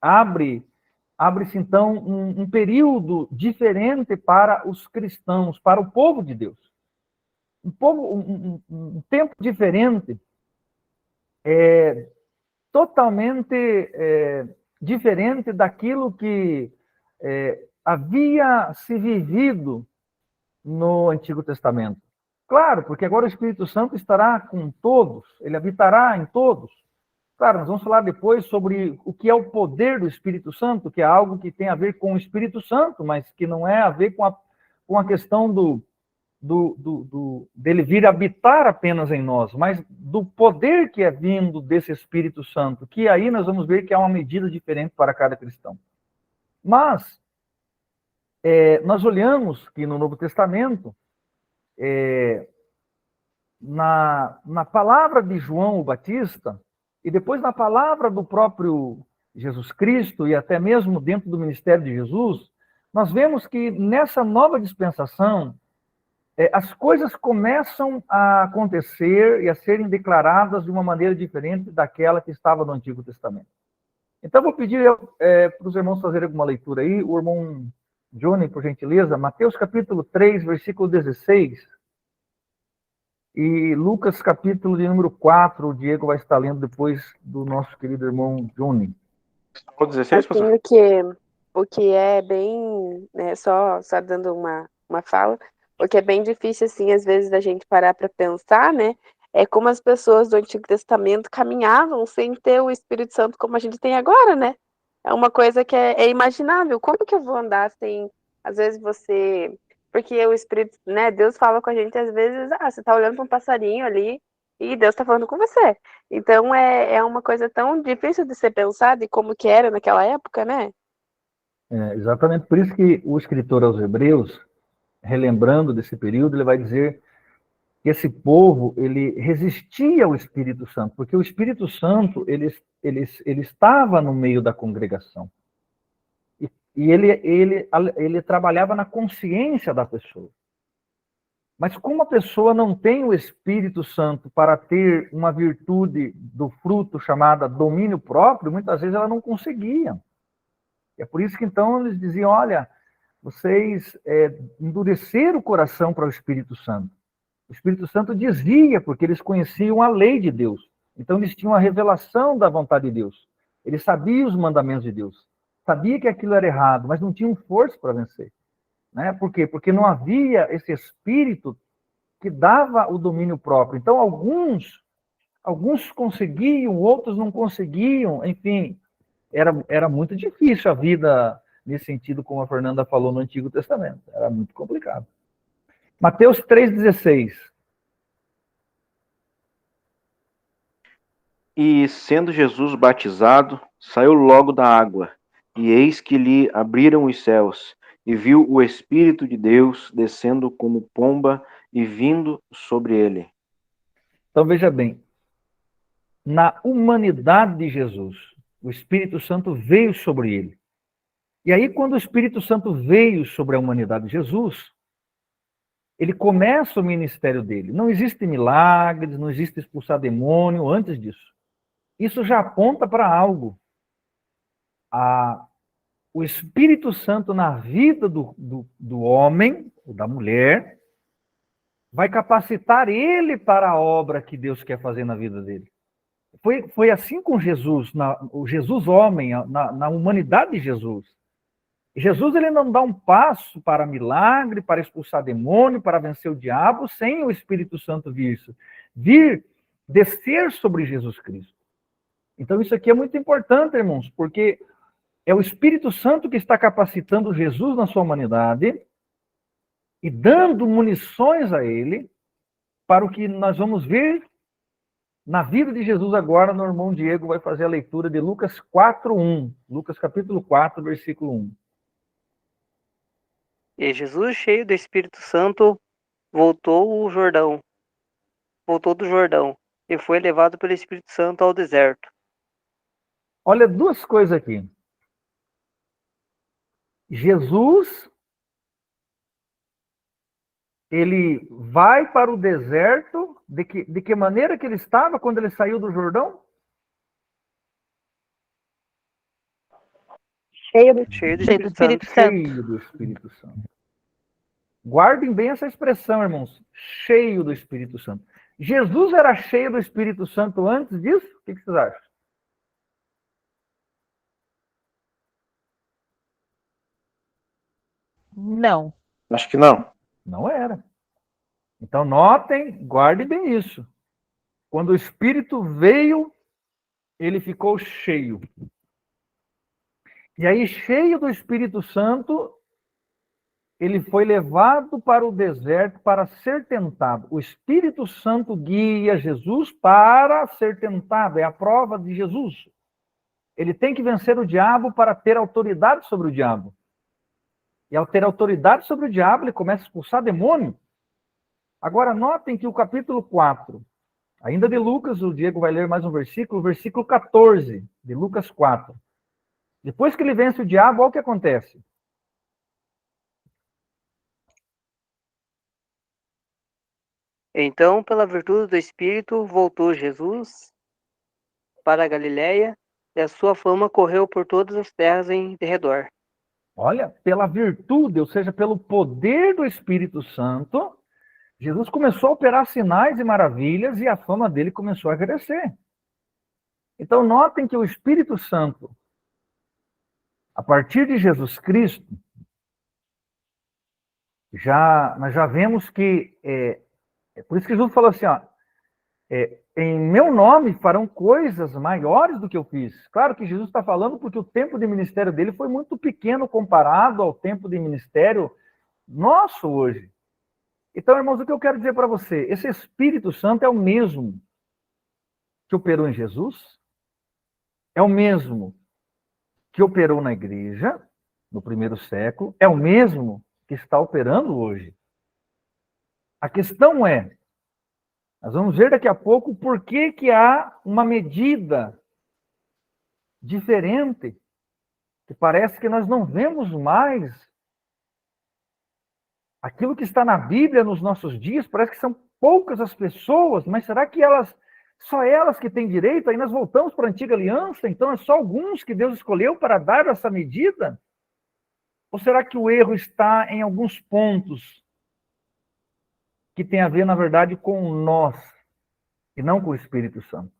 abre-se, então, um período diferente para os cristãos, para o povo de Deus. Um tempo diferente, totalmente diferente daquilo que havia se vivido no Antigo Testamento. Claro, porque agora o Espírito Santo estará com todos, ele habitará em todos. Claro, nós vamos falar depois sobre o que é o poder do Espírito Santo, que é algo que tem a ver com o Espírito Santo, mas que não é a ver com a questão dele vir habitar apenas em nós, mas do poder que é vindo desse Espírito Santo, que aí nós vamos ver que há uma medida diferente para cada cristão. Mas, nós olhamos que no Novo Testamento, na palavra de João o Batista, e depois na palavra do próprio Jesus Cristo, e até mesmo dentro do ministério de Jesus, nós vemos que nessa nova dispensação, as coisas começam a acontecer e a serem declaradas de uma maneira diferente daquela que estava no Antigo Testamento. Então, vou pedir para os irmãos fazerem alguma leitura aí. O irmão Johnny, por gentileza, Mateus capítulo 3, versículo 16, e Lucas capítulo de número 4, o Diego vai estar lendo depois do nosso querido irmão Johnny. O 16, assim, o que é bem, né, só dando uma fala, o que é bem difícil, assim, às vezes, da gente parar para pensar, né, é como as pessoas do Antigo Testamento caminhavam sem ter o Espírito Santo como a gente tem agora, né? É uma coisa que é imaginável. Como que eu vou andar sem, às vezes, você... Porque o Espírito, né, Deus fala com a gente, às vezes, você tá olhando para um passarinho ali e Deus tá falando com você. Então, é uma coisa tão difícil de ser pensada e como que era naquela época, né? Exatamente por isso que o escritor aos Hebreus, relembrando desse período, ele vai dizer que esse povo, ele resistia ao Espírito Santo, porque o Espírito Santo, ele estava no meio da congregação. E ele trabalhava na consciência da pessoa. Mas como a pessoa não tem o Espírito Santo para ter uma virtude do fruto chamada domínio próprio, muitas vezes ela não conseguia. É por isso que então eles diziam, olha, vocês endureceram o coração para o Espírito Santo. O Espírito Santo dizia, porque eles conheciam a lei de Deus. Então eles tinham a revelação da vontade de Deus. Eles sabiam os mandamentos de Deus. Sabia que aquilo era errado, mas não tinham força para vencer. Né? Por quê? Porque não havia esse Espírito que dava o domínio próprio. Então alguns conseguiam, outros não conseguiam. Enfim, era muito difícil a vida nesse sentido, como a Fernanda falou no Antigo Testamento. Era muito complicado. Mateus 3,16. E, sendo Jesus batizado, saiu logo da água, e eis que lhe abriram os céus, e viu o Espírito de Deus descendo como pomba e vindo sobre ele. Então, veja bem, na humanidade de Jesus, o Espírito Santo veio sobre ele. E aí, quando o Espírito Santo veio sobre a humanidade de Jesus, ele começa o ministério dele. Não existe milagres, não existe expulsar demônio antes disso. Isso já aponta para algo. O Espírito Santo na vida do homem, ou da mulher, vai capacitar ele para a obra que Deus quer fazer na vida dele. Foi assim com Jesus, o Jesus homem, na humanidade de Jesus. Jesus, ele não dá um passo para milagre, para expulsar demônio, para vencer o diabo, sem o Espírito Santo vir descer sobre Jesus Cristo. Então, isso aqui é muito importante, irmãos, porque é o Espírito Santo que está capacitando Jesus na sua humanidade e dando munições a ele para o que nós vamos ver na vida de Jesus agora. No irmão Diego vai fazer a leitura de Lucas 4:1. Lucas capítulo 4, versículo 1. E Jesus, cheio do Espírito Santo, voltou do Jordão, e foi levado pelo Espírito Santo ao deserto. Olha, duas coisas aqui. Jesus, ele vai para o deserto, de que maneira que ele estava quando ele saiu do Jordão? Cheio do Espírito Espírito Santo. Cheio do Espírito Santo. Guardem bem essa expressão, irmãos. Cheio do Espírito Santo. Jesus era cheio do Espírito Santo antes disso? O que vocês acham? Não. Acho que não. Não era. Então, notem, guardem bem isso. Quando o Espírito veio, ele ficou cheio. E aí, cheio do Espírito Santo, ele foi levado para o deserto para ser tentado. O Espírito Santo guia Jesus para ser tentado. É a prova de Jesus. Ele tem que vencer o diabo para ter autoridade sobre o diabo. E ao ter autoridade sobre o diabo, ele começa a expulsar demônio. Agora, notem que o capítulo 4, ainda de Lucas, o Diego vai ler mais um versículo, o versículo 14 de Lucas 4. Depois que ele vence o diabo, olha o que acontece. Então, pela virtude do Espírito, voltou Jesus para a Galiléia, e a sua fama correu por todas as terras em derredor. Olha, pela virtude, ou seja, pelo poder do Espírito Santo, Jesus começou a operar sinais e maravilhas e a fama dele começou a crescer. Então, notem que o Espírito Santo, a partir de Jesus Cristo, nós já vemos que, por isso que Jesus falou assim, ó, em meu nome farão coisas maiores do que eu fiz. Claro que Jesus está falando porque o tempo de ministério dele foi muito pequeno comparado ao tempo de ministério nosso hoje. Então, irmãos, o que eu quero dizer para você? Esse Espírito Santo é o mesmo que operou em Jesus, é o mesmo que operou na igreja no primeiro século, é o mesmo que está operando hoje. A questão é, nós vamos ver daqui a pouco por que há uma medida diferente, que parece que nós não vemos mais aquilo que está na Bíblia nos nossos dias. Parece que são poucas as pessoas, mas será que só elas que têm direito? Aí nós voltamos para a antiga aliança, então é só alguns que Deus escolheu para dar essa medida? Ou será que o erro está em alguns pontos que tem a ver, na verdade, com nós e não com o Espírito Santo?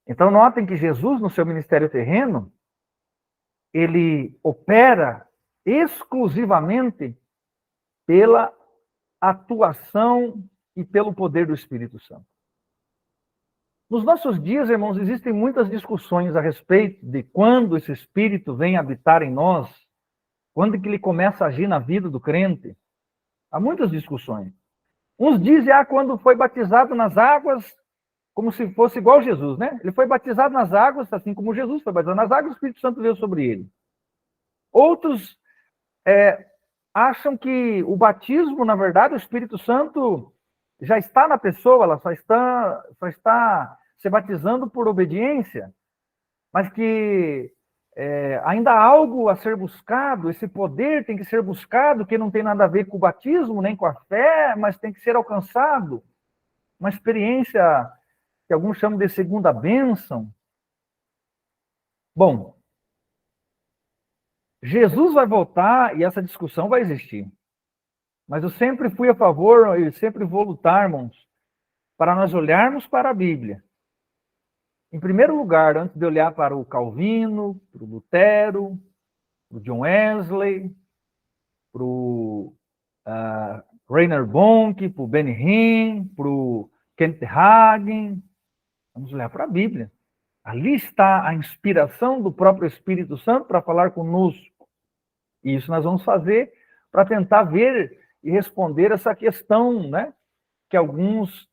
Então, notem que Jesus, no seu ministério terreno, ele opera exclusivamente pela atuação e pelo poder do Espírito Santo. Nos nossos dias, irmãos, existem muitas discussões a respeito de quando esse Espírito vem habitar em nós, quando que ele começa a agir na vida do crente. Há muitas discussões. Uns dizem, quando foi batizado nas águas, como se fosse igual Jesus, né? Ele foi batizado nas águas, assim como Jesus foi batizado nas águas, o Espírito Santo veio sobre ele. Outros acham que o batismo, na verdade, o Espírito Santo já está na pessoa, ela só está se batizando por obediência, mas que ainda há algo a ser buscado, esse poder tem que ser buscado, que não tem nada a ver com o batismo, nem com a fé, mas tem que ser alcançado. Uma experiência que alguns chamam de segunda bênção. Bom, Jesus vai voltar e essa discussão vai existir. Mas eu sempre fui a favor e sempre vou lutar, irmãos, para nós olharmos para a Bíblia. Em primeiro lugar, antes de olhar para o Calvino, para o Lutero, para o John Wesley, para o Rainer Bonk, para o Benny Hinn, para o Kenneth Hagin, vamos olhar para a Bíblia. Ali está a inspiração do próprio Espírito Santo para falar conosco. E isso nós vamos fazer para tentar ver e responder essa questão, né? Que alguns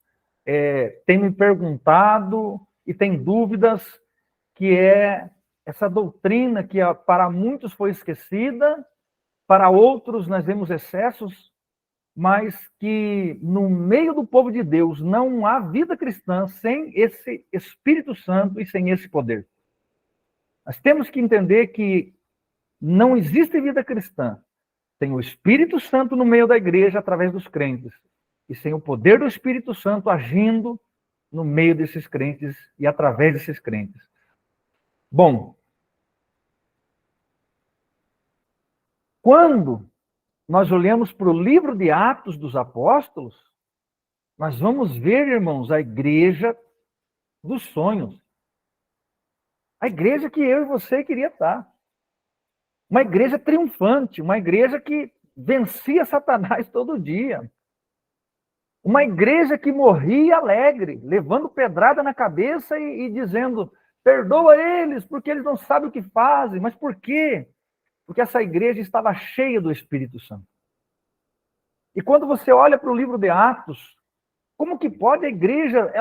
têm me perguntado e têm dúvidas, que é essa doutrina que para muitos foi esquecida, para outros nós vemos excessos, mas que no meio do povo de Deus não há vida cristã sem esse Espírito Santo e sem esse poder. Nós temos que entender que não existe vida cristã sem o Espírito Santo no meio da igreja através dos crentes e sem o poder do Espírito Santo agindo no meio desses crentes e através desses crentes. Bom, quando nós olhamos para o livro de Atos dos Apóstolos, nós vamos ver, irmãos, a igreja dos sonhos. A igreja que eu e você queria estar. Uma igreja triunfante, uma igreja que vencia Satanás todo dia. Uma igreja que morria alegre, levando pedrada na cabeça e dizendo, perdoa eles, porque eles não sabem o que fazem. Mas por quê? Porque essa igreja estava cheia do Espírito Santo. E quando você olha para o livro de Atos, como que pode a igreja,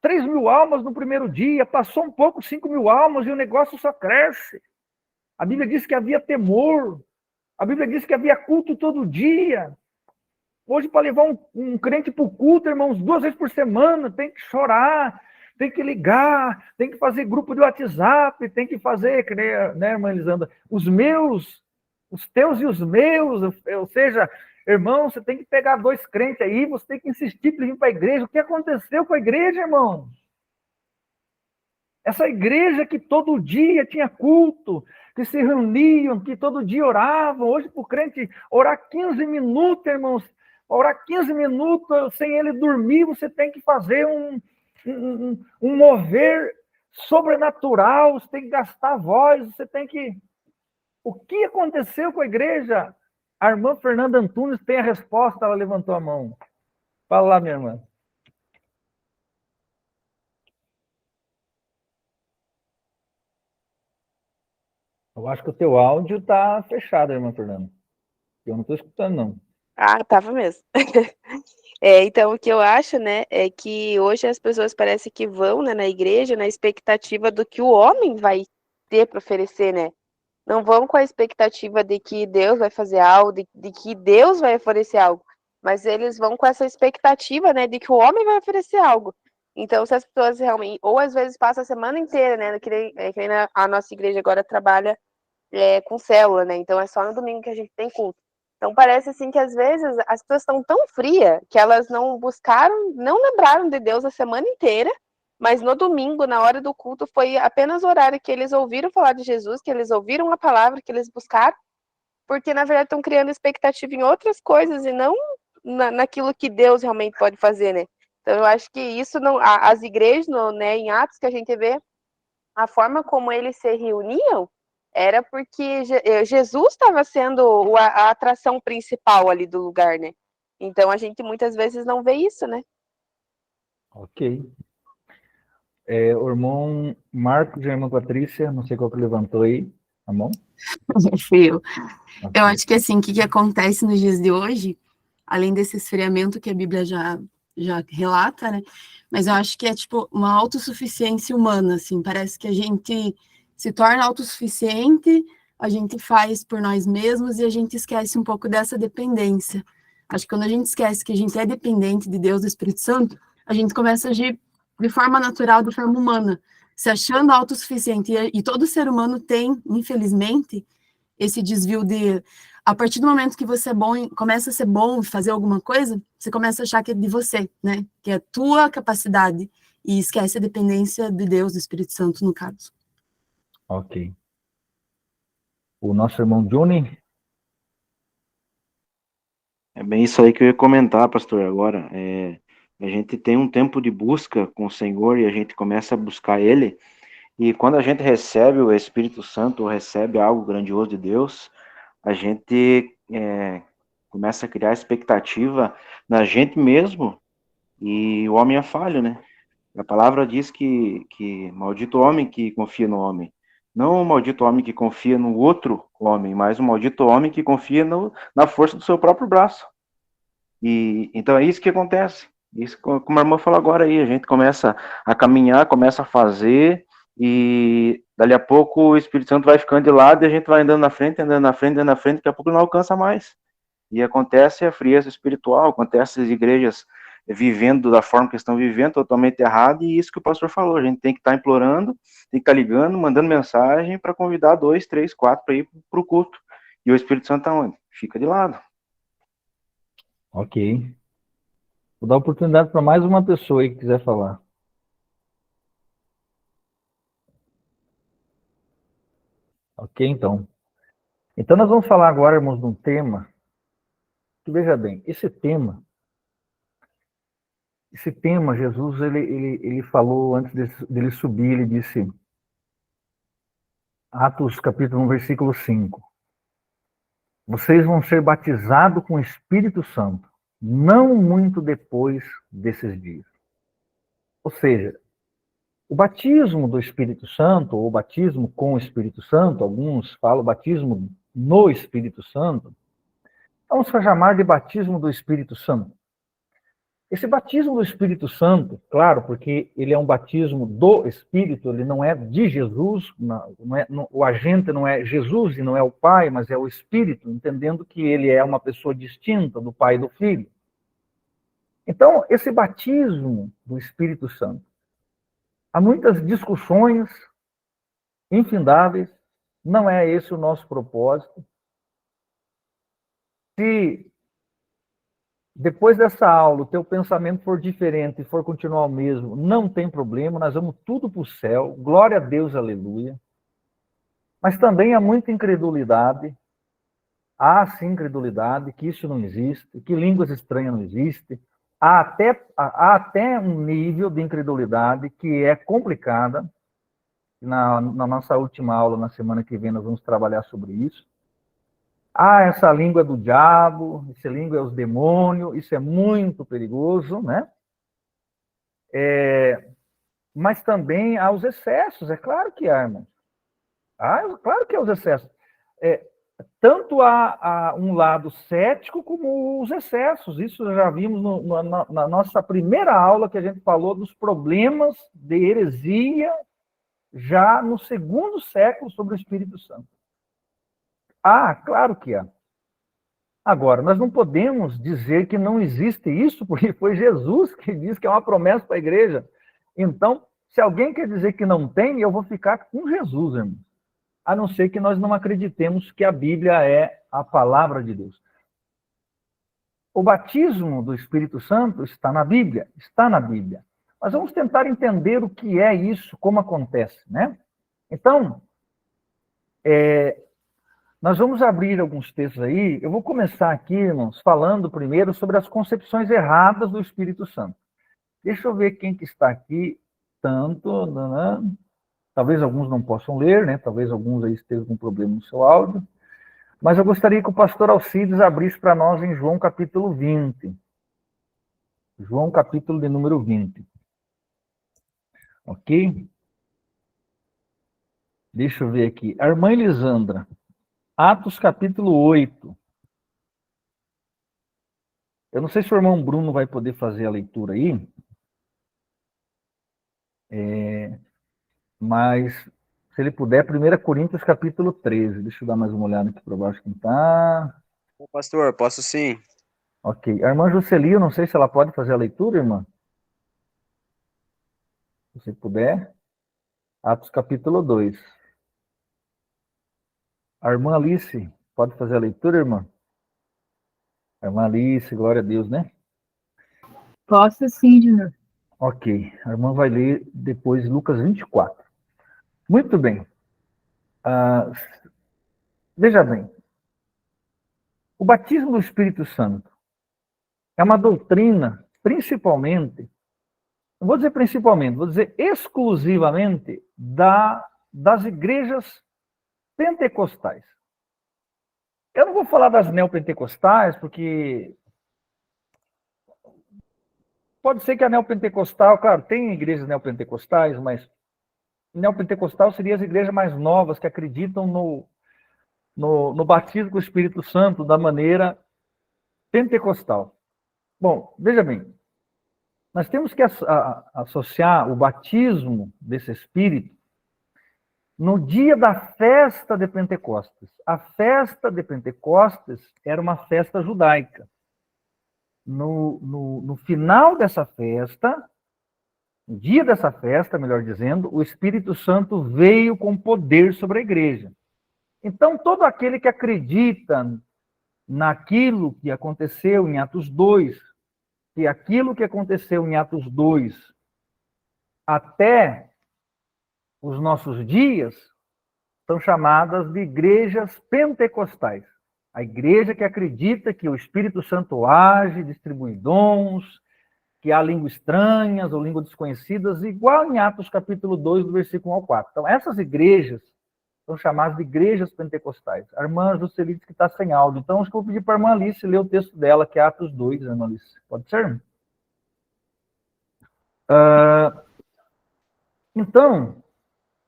3.000 almas no primeiro dia, passou um pouco 5.000 almas e o negócio só cresce. A Bíblia diz que havia temor, a Bíblia diz que havia culto todo dia. Hoje, para levar um crente para o culto, irmãos, 2 vezes por semana, tem que chorar, tem que ligar, tem que fazer grupo de WhatsApp, tem que fazer, né, irmã Elisandra, os teus e os meus, ou seja, irmão, você tem que pegar 2 crentes aí, você tem que insistir para vir para a igreja. O que aconteceu com a igreja, irmãos? Essa igreja que todo dia tinha culto, que se reuniam, que todo dia oravam, hoje para o crente orar 15 minutos, irmãos, orar 15 minutos sem ele dormir, você tem que fazer um mover sobrenatural, você tem que gastar a voz, você tem que... O que aconteceu com a igreja? A irmã Fernanda Antunes tem a resposta, ela levantou a mão. Fala lá, minha irmã. Eu acho que o teu áudio está fechado, irmã Fernanda. Eu não estou escutando, não. Ah, tava mesmo. Então, o que eu acho, né, é que hoje as pessoas parecem que vão, né, na igreja na expectativa do que o homem vai ter para oferecer, né? Não vão com a expectativa de que Deus vai fazer algo, de que Deus vai oferecer algo, mas eles vão com essa expectativa, né, de que o homem vai oferecer algo. Então, se as pessoas realmente, ou às vezes passa a semana inteira, né, que nem a nossa igreja agora trabalha com célula, né, então é só no domingo que a gente tem culto. Então, parece assim que às vezes as pessoas estão tão frias que elas não buscaram, não lembraram de Deus a semana inteira, mas no domingo, na hora do culto, foi apenas o horário que eles ouviram falar de Jesus, que eles ouviram a palavra, que eles buscaram, porque na verdade estão criando expectativa em outras coisas e não naquilo que Deus realmente pode fazer, né? Então, eu acho que isso não, as igrejas, né, em Atos que a gente vê, a forma como eles se reuniam era porque Jesus estava sendo a atração principal ali do lugar, né? Então, a gente muitas vezes não vê isso, né? Ok. O irmão Marcos e a irmã Patrícia, não sei qual que levantou aí a mão. Fui eu. Eu acho que assim, o que acontece nos dias de hoje, além desse esfriamento que a Bíblia já relata, né? Mas eu acho que é tipo uma autossuficiência humana, assim, parece que a gente se torna autossuficiente, a gente faz por nós mesmos e a gente esquece um pouco dessa dependência. Acho que quando a gente esquece que a gente é dependente de Deus, do Espírito Santo, a gente começa a agir de forma natural, de forma humana, se achando autossuficiente. E todo ser humano tem, infelizmente, esse desvio de... A partir do momento que você é bom, começa a ser bom e fazer alguma coisa, você começa a achar que é de você, né? Que é a tua capacidade. E esquece a dependência de Deus, do Espírito Santo, no caso. Ok. O nosso irmão Johnny. É bem isso aí que eu ia comentar, pastor, agora. A gente tem um tempo de busca com o Senhor e a gente começa a buscar Ele. E quando a gente recebe o Espírito Santo ou recebe algo grandioso de Deus, a gente começa a criar expectativa na gente mesmo, e o homem é falho, né? A palavra diz que maldito homem que confia no homem. Não o maldito homem que confia no outro homem, mas o maldito homem que confia na força do seu próprio braço. E então é isso que acontece. Isso, como a irmã falou agora aí, a gente começa a caminhar, começa a fazer, e dali a pouco o Espírito Santo vai ficando de lado e a gente vai andando na frente, andando na frente, andando na frente, daqui a pouco não alcança mais. E acontece a frieza espiritual, acontece as igrejas vivendo da forma que estão vivendo, totalmente errado, e isso que o pastor falou, a gente tem que estar implorando, tem que estar ligando, mandando mensagem para convidar 2, 3, 4 para ir para o culto. E o Espírito Santo está onde? Fica de lado. Ok. Vou dar oportunidade para mais uma pessoa aí que quiser falar. Ok, então. Então nós vamos falar agora, irmãos, de um tema que, veja bem, esse tema, Jesus, ele falou antes dele subir, ele disse, Atos capítulo 1, versículo 5, vocês vão ser batizados com o Espírito Santo, não muito depois desses dias. Ou seja, o batismo do Espírito Santo, ou batismo com o Espírito Santo, alguns falam batismo no Espírito Santo, vamos chamar de batismo do Espírito Santo. Esse batismo do Espírito Santo, claro, porque ele é um batismo do Espírito, ele não é de Jesus, o agente não é Jesus e não é o Pai, mas é o Espírito, entendendo que ele é uma pessoa distinta do Pai e do Filho. Então, esse batismo do Espírito Santo, há muitas discussões infindáveis, não é esse o nosso propósito. Se depois dessa aula o teu pensamento for diferente e for continuar o mesmo, não tem problema, nós vamos tudo para o céu, glória a Deus, aleluia. Mas também há muita incredulidade, há sim incredulidade, que isso não existe, que línguas estranhas não existem, há até um nível de incredulidade que é complicada. Na nossa última aula, na semana que vem, nós vamos trabalhar sobre isso. Essa língua é do diabo, essa língua é os demônios, isso é muito perigoso, né? Mas também há os excessos, é claro que há, irmão. Claro que há os excessos. Tanto há um lado cético como os excessos. Isso já vimos na nossa primeira aula, que a gente falou dos problemas de heresia já no 2º século sobre o Espírito Santo. Claro que há. Agora, nós não podemos dizer que não existe isso, porque foi Jesus que disse que é uma promessa para a igreja. Então, se alguém quer dizer que não tem, eu vou ficar com Jesus, irmão. A não ser que nós não acreditemos que a Bíblia é a palavra de Deus. O batismo do Espírito Santo está na Bíblia, Mas vamos tentar entender o que é isso, como acontece, né? Então, nós vamos abrir alguns textos aí. Eu vou começar aqui, irmãos, falando primeiro sobre as concepções erradas do Espírito Santo. Deixa eu ver quem que está aqui. Talvez alguns não possam ler, né? Talvez alguns aí estejam com problema no seu áudio. Mas eu gostaria que o pastor Alcides abrisse para nós em João capítulo 20. João capítulo de número 20. Ok? Deixa eu ver aqui. A irmã Elisandra, Atos capítulo 8. Eu não sei se o irmão Bruno vai poder fazer a leitura aí. Mas, se ele puder, 1 Coríntios capítulo 13. Deixa eu dar mais uma olhada aqui para baixo como está. Pastor, posso sim. Ok. A irmã Jusceli, eu não sei se ela pode fazer a leitura, irmã. Se você puder. Atos capítulo 2. A irmã Alice, pode fazer a leitura, irmã? A irmã Alice, glória a Deus, né? Posso sim, Júnior. Ok. A irmã vai ler depois Lucas 24. Muito bem. Veja bem. O batismo do Espírito Santo é uma doutrina, principalmente, não vou dizer principalmente, vou dizer exclusivamente das igrejas pentecostais. Eu não vou falar das neopentecostais, porque pode ser que a neopentecostal, claro, tem igrejas neopentecostais, mas neopentecostal seriam as igrejas mais novas que acreditam no batismo com o Espírito Santo da maneira pentecostal. Bom, veja bem, nós temos que associar o batismo desse Espírito no dia da festa de Pentecostes. A festa de Pentecostes era uma festa judaica. No final dessa festa, no dia dessa festa, melhor dizendo, o Espírito Santo veio com poder sobre a igreja. Então, todo aquele que acredita naquilo que aconteceu em Atos 2, que aquilo que aconteceu em Atos 2 até os nossos dias são chamadas de igrejas pentecostais. A igreja que acredita que o Espírito Santo age, distribui dons, que há línguas estranhas ou línguas desconhecidas, igual em Atos capítulo 2, do versículo 1 ao 4. Então, essas igrejas são chamadas de igrejas pentecostais. A irmã Juscelite que está sem áudio. Então, acho que eu vou pedir para a irmã Alice ler o texto dela, que é Atos 2, irmã Alice. Pode ser? Então,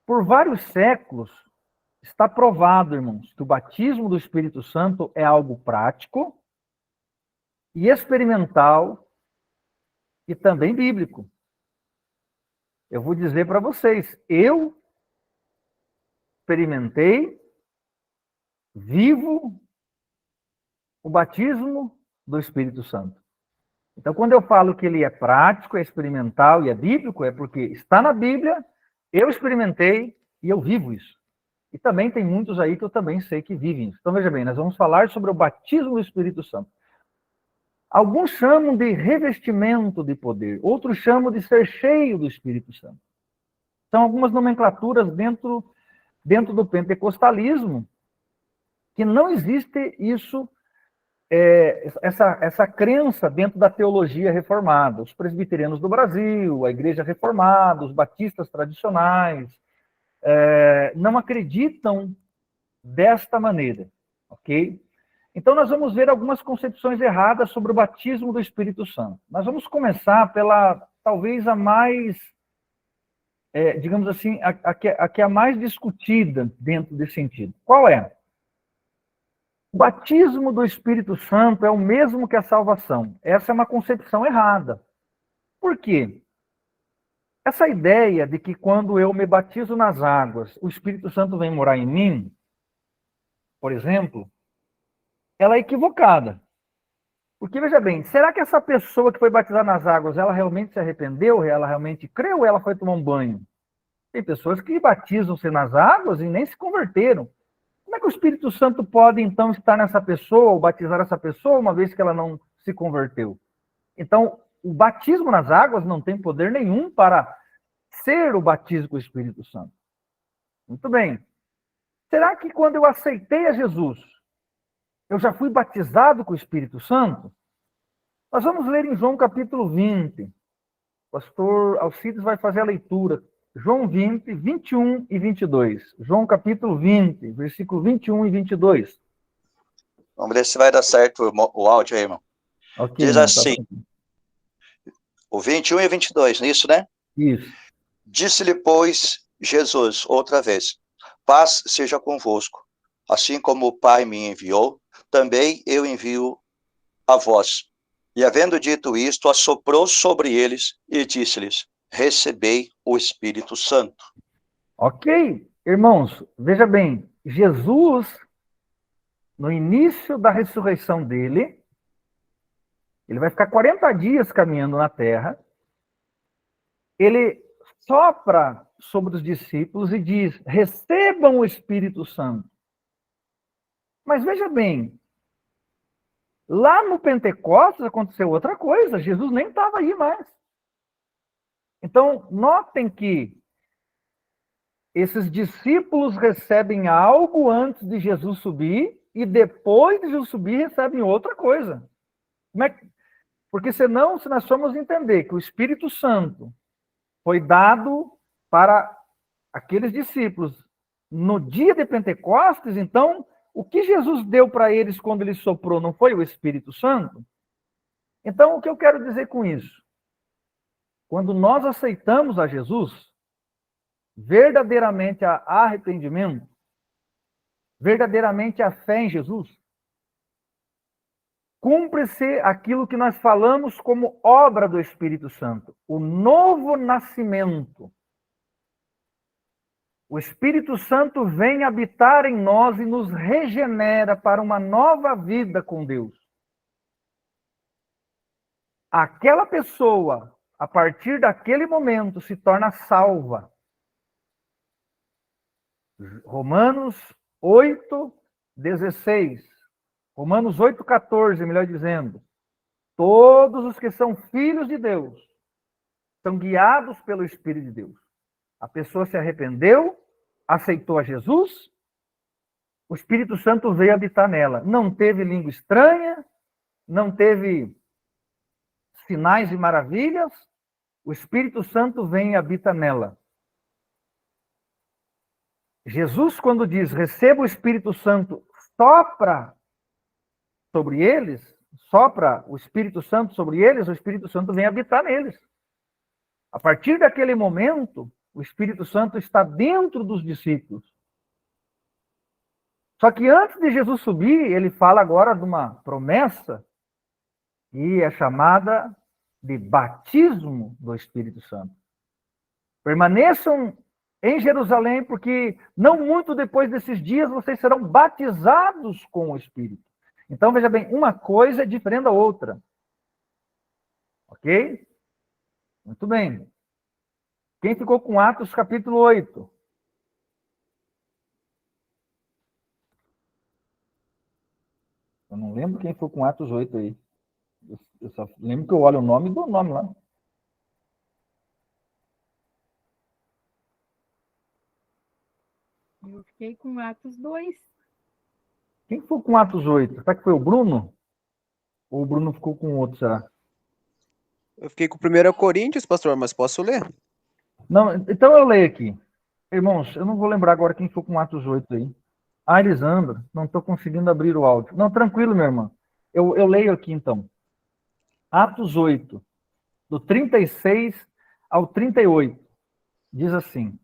por vários séculos, está provado, irmãos, que o batismo do Espírito Santo é algo prático e experimental e também bíblico. Eu vou dizer para vocês, eu experimentei, vivo o batismo do Espírito Santo. Então, quando eu falo que ele é prático, é experimental e é bíblico, é porque está na Bíblia, eu experimentei e eu vivo isso. E também tem muitos aí que eu também sei que vivem isso. Então, veja bem, nós vamos falar sobre o batismo do Espírito Santo. Alguns chamam de revestimento de poder, outros chamam de ser cheio do Espírito Santo. São algumas nomenclaturas dentro do pentecostalismo, que não existe isso, essa crença dentro da teologia reformada. Os presbiterianos do Brasil, a igreja reformada, os batistas tradicionais, não acreditam desta maneira, ok? Então, nós vamos ver algumas concepções erradas sobre o batismo do Espírito Santo. Nós vamos começar pela, talvez, a mais, digamos assim, a que é a mais discutida dentro desse sentido. Qual é? O batismo do Espírito Santo é o mesmo que a salvação. Essa é uma concepção errada. Por quê? Essa ideia de que quando eu me batizo nas águas, o Espírito Santo vem morar em mim, por exemplo, ela é equivocada. Porque, veja bem, será que essa pessoa que foi batizada nas águas, ela realmente se arrependeu? Ela realmente creu ou ela foi tomar um banho? Tem pessoas que batizam-se nas águas e nem se converteram. Como é que o Espírito Santo pode, então, estar nessa pessoa ou batizar essa pessoa, uma vez que ela não se converteu? Então, o batismo nas águas não tem poder nenhum para ser o batismo com o Espírito Santo. Muito bem. Será que quando eu aceitei a Jesus, eu já fui batizado com o Espírito Santo? Nós vamos ler em João capítulo 20. O pastor Alcides vai fazer a leitura. João 20, 21 e 22. João capítulo 20, versículo 21 e 22. Vamos ver se vai dar certo o áudio aí, irmão. Okay, diz assim, o 21 e 22, isso, né? Isso. Disse-lhe, pois, Jesus, outra vez, paz seja convosco. Assim como o Pai me enviou, também eu envio a vós. E havendo dito isto, assoprou sobre eles e disse-lhes, recebei o Espírito Santo. Ok, irmãos, veja bem, Jesus, no início da ressurreição dele, ele vai ficar 40 dias caminhando na terra, ele sopra sobre os discípulos e diz, recebam o Espírito Santo. Mas veja bem, lá no Pentecostes aconteceu outra coisa, Jesus nem estava aí mais. Então, notem que esses discípulos recebem algo antes de Jesus subir e depois de Jesus subir recebem outra coisa. Porque senão, se nós formos entender que o Espírito Santo foi dado para aqueles discípulos no dia de Pentecostes, então, o que Jesus deu para eles quando ele soprou não foi o Espírito Santo? Então, o que eu quero dizer com isso? quando nós aceitamos a Jesus, verdadeiramente há arrependimento, verdadeiramente a fé em Jesus, cumpre-se aquilo que nós falamos como obra do Espírito Santo, o novo nascimento. O Espírito Santo vem habitar em nós e nos regenera para uma nova vida com Deus. Aquela pessoa, a partir daquele momento, se torna salva. Romanos 8:16. Romanos 8:14, melhor dizendo. Todos os que são filhos de Deus são guiados pelo Espírito de Deus. A pessoa se arrependeu, aceitou a Jesus, o Espírito Santo veio habitar nela. Não teve língua estranha, não teve sinais e maravilhas, o Espírito Santo vem e habita nela. Jesus, quando diz, receba o Espírito Santo, sopra sobre eles, sopra o Espírito Santo sobre eles, o Espírito Santo vem habitar neles. A partir daquele momento, o Espírito Santo está dentro dos discípulos. Só que antes de Jesus subir, ele fala agora de uma promessa que é chamada de batismo do Espírito Santo. Permaneçam em Jerusalém, porque não muito depois desses dias vocês serão batizados com o Espírito. Então, veja bem, uma coisa é diferente da outra. Ok? Muito bem. Quem ficou com Atos capítulo 8? Eu não lembro quem ficou com Atos 8 aí. Eu só lembro que eu olho o nome e dou o nome lá. Eu fiquei com Atos 2. Quem ficou com Atos 8? Será que foi o Bruno? Ou o Bruno ficou com outro, será? Eu fiquei com o 1 Coríntios, pastor, mas posso ler? Não, então eu leio aqui. Irmãos, eu não vou lembrar agora quem ficou com Atos 8 aí. Ah, Elisandra, não estou conseguindo abrir o áudio. Não, tranquilo, minha irmã. Eu leio aqui então. Atos 8, do 36 ao 38, diz assim: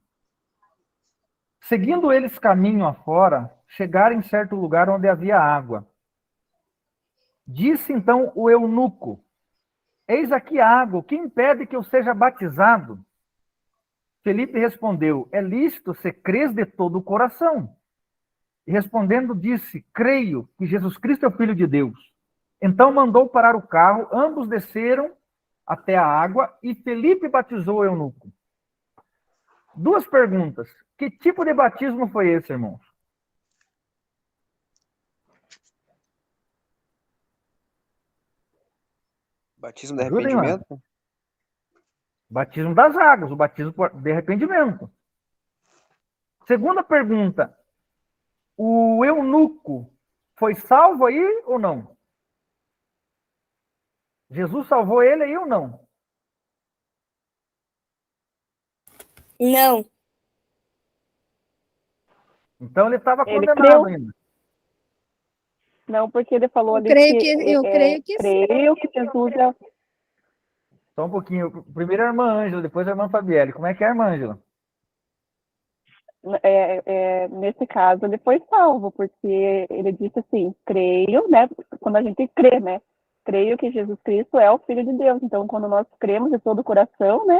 seguindo eles caminho afora, chegaram em certo lugar onde havia água. Disse então o eunuco: eis aqui a água, o que impede que eu seja batizado? Felipe respondeu: é lícito se crês de todo o coração. E respondendo disse: creio que Jesus Cristo é o Filho de Deus. Então mandou parar o carro, ambos desceram até a água e Felipe batizou o eunuco. Duas perguntas. Que tipo de batismo foi esse, irmãos? Batismo de Ajudem lá. arrependimento? Batismo das águas, o batismo de arrependimento. Segunda pergunta. O eunuco foi salvo aí ou não? Jesus salvou ele aí ou não? Não. Então ele estava Ele condenado creu. ainda. Não, porque ele falou Eu ali creio que eu creio que sim. creio que Jesus é. Só um pouquinho. Primeiro a irmã Ângela, depois a irmã Fabielle. Como é que é a irmã Ângela? Nesse caso, ele foi salvo, porque ele disse assim, creio, né? Quando a gente crê, né? Creio que Jesus Cristo é o Filho de Deus. Então, quando nós cremos de todo o coração, né?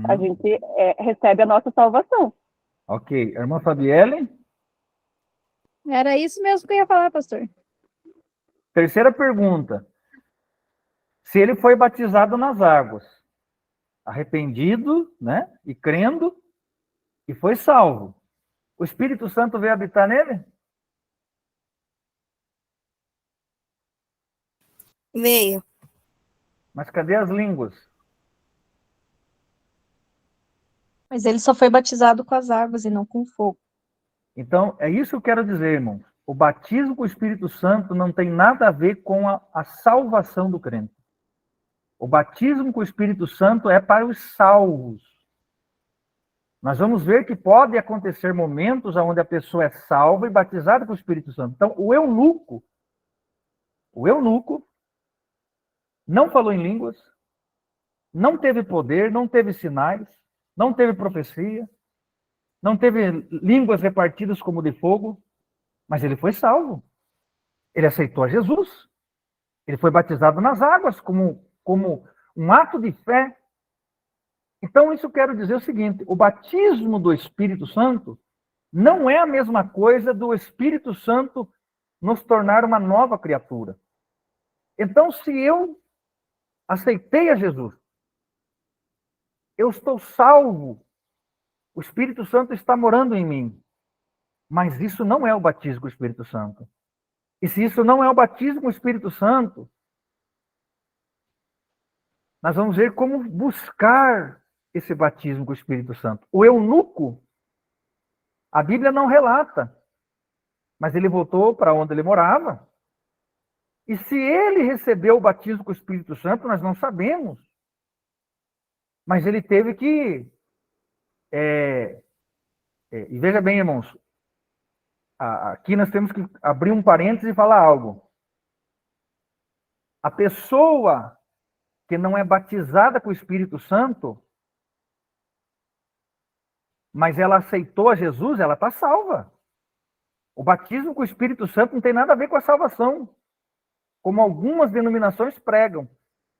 A gente recebe a nossa salvação. Ok. A irmã Fabielle? Era isso mesmo que eu ia falar, pastor. Terceira pergunta. Se ele foi batizado nas águas, arrependido, né? E crendo, e foi salvo, o Espírito Santo veio habitar nele? Veio. Mas cadê as línguas? Mas ele só foi batizado com as águas e não com fogo. Então, é isso que eu quero dizer, irmãos. O batismo com o Espírito Santo não tem nada a ver com a salvação do crente. O batismo com o Espírito Santo é para os salvos. Nós vamos ver que pode acontecer momentos onde a pessoa é salva e batizada com o Espírito Santo. Então, o eunuco não falou em línguas, não teve poder, não teve sinais, não teve profecia, não teve línguas repartidas como de fogo, mas ele foi salvo. Ele aceitou a Jesus. Ele foi batizado nas águas como um ato de fé. Então, isso eu quero dizer o seguinte: o batismo do Espírito Santo não é a mesma coisa do Espírito Santo nos tornar uma nova criatura. Então, se eu aceitei a Jesus, eu estou salvo, o Espírito Santo está morando em mim. Mas isso não é o batismo com o Espírito Santo. E se isso não é o batismo com o Espírito Santo, nós vamos ver como buscar esse batismo com o Espírito Santo. O eunuco, a Bíblia não relata, mas ele voltou para onde ele morava. E se ele recebeu o batismo com o Espírito Santo, nós não sabemos. Mas ele teve que... e veja bem, irmãos, aqui nós temos que abrir um parênteses e falar algo. A pessoa que não é batizada com o Espírito Santo, mas ela aceitou a Jesus, ela está salva. O batismo com o Espírito Santo não tem nada a ver com a salvação, como algumas denominações pregam.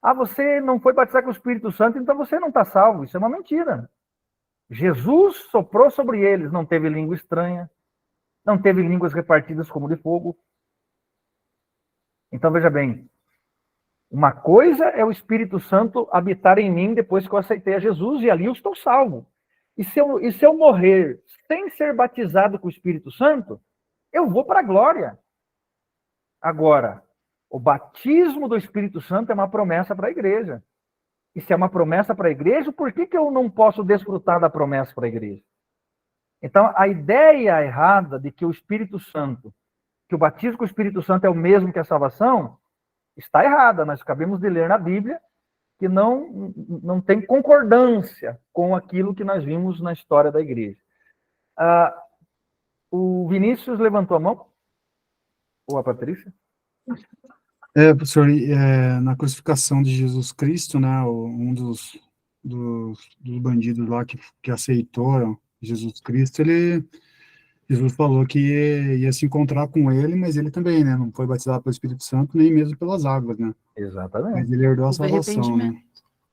Ah, você não foi batizado com o Espírito Santo, então você não está salvo. Isso é uma mentira. Jesus soprou sobre eles, não teve língua estranha, não teve línguas repartidas como de fogo. Então, veja bem, uma coisa é o Espírito Santo habitar em mim depois que eu aceitei a Jesus, e ali eu estou salvo. E se eu morrer sem ser batizado com o Espírito Santo, eu vou para a glória. Agora, o batismo do Espírito Santo é uma promessa para a igreja. E se é uma promessa para a igreja, por que eu não posso desfrutar da promessa para a igreja? Então, a ideia errada de que o Espírito Santo, que o batismo com o Espírito Santo é o mesmo que a salvação, está errada. Nós acabamos de ler na Bíblia que não tem concordância com aquilo que nós vimos na história da igreja. O Vinícius levantou a mão? Ou a Patrícia? Professor, na crucificação de Jesus Cristo, né, um dos bandidos lá que aceitaram Jesus Cristo, Jesus falou que ia se encontrar com ele, mas ele também, né, não foi batizado pelo Espírito Santo, nem mesmo pelas águas, né? Exatamente. Mas ele herdou a salvação, né?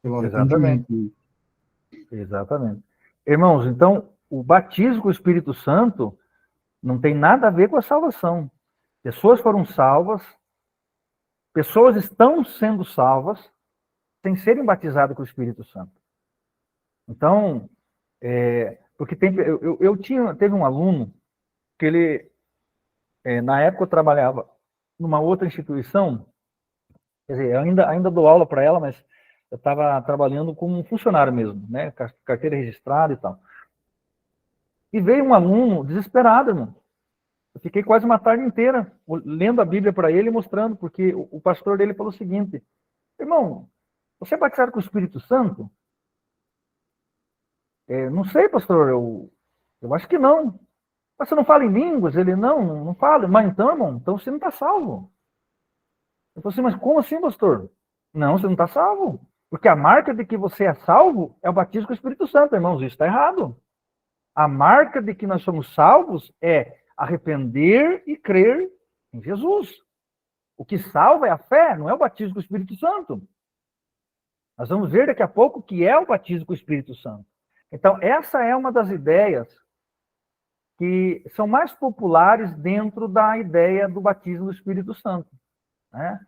Pelo arrependimento. Exatamente. Irmãos, então, o batismo com o Espírito Santo não tem nada a ver com a salvação. Pessoas foram salvas, pessoas estão sendo salvas sem serem batizadas com o Espírito Santo. Então, porque teve um aluno que ele, na época eu trabalhava numa outra instituição, quer dizer, eu ainda dou aula para ela, mas eu estava trabalhando como um funcionário mesmo, né, carteira registrada e tal. E veio um aluno desesperado, irmão. Eu fiquei quase uma tarde inteira lendo a Bíblia para ele e mostrando, porque o pastor dele falou o seguinte: irmão, você é batizado com o Espírito Santo? Não sei, pastor, eu acho que não. Mas você não fala em línguas? Ele, não fala. Mas então, irmão, então você não está salvo. Eu falei assim, mas como assim, pastor? Não, você não está salvo. Porque a marca de que você é salvo é o batismo com o Espírito Santo, irmãos. Isso está errado. A marca de que nós somos salvos é arrepender e crer em Jesus. O que salva é a fé, não é o batismo com o Espírito Santo. Nós vamos ver daqui a pouco o que é o batismo com o Espírito Santo. Então, essa é uma das ideias que são mais populares dentro da ideia do batismo do Espírito Santo, né?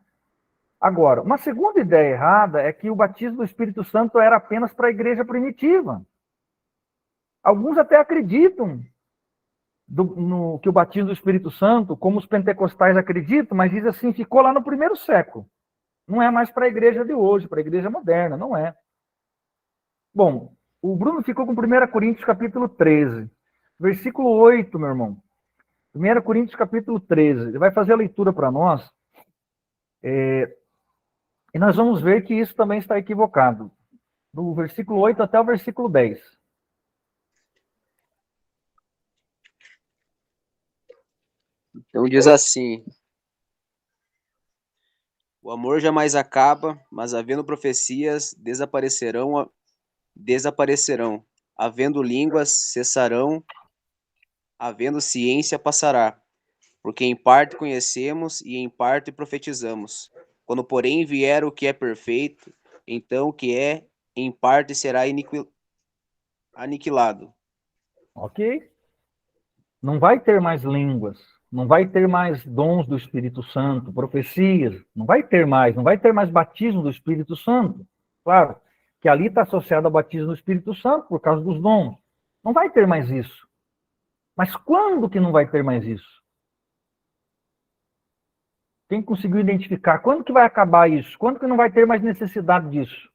Agora, uma segunda ideia errada é que o batismo do Espírito Santo era apenas para a igreja primitiva. Alguns até acreditam que o batismo do Espírito Santo, como os pentecostais acreditam, mas diz assim, ficou lá no primeiro século. Não é mais para a igreja de hoje, para a igreja moderna, não é. Bom, o Bruno ficou com 1 Coríntios capítulo 13, versículo 8, meu irmão. 1 Coríntios capítulo 13. Ele vai fazer a leitura para nós. E nós vamos ver que isso também está equivocado. Do versículo 8 até o versículo 10. Então diz assim: O amor jamais acaba, mas havendo profecias, desaparecerão. Havendo línguas, cessarão. Havendo ciência, passará. Porque em parte conhecemos e em parte profetizamos. Quando, porém, vier o que é perfeito, então o que é em parte será aniquilado. Ok? Não vai ter mais línguas, não vai ter mais dons do Espírito Santo, profecias, não vai ter mais batismo do Espírito Santo. Claro que ali está associado ao batismo do Espírito Santo por causa dos dons. Não vai ter mais isso. Mas quando que não vai ter mais isso? Quem conseguiu identificar? Quando que vai acabar isso? Quando que não vai ter mais necessidade disso?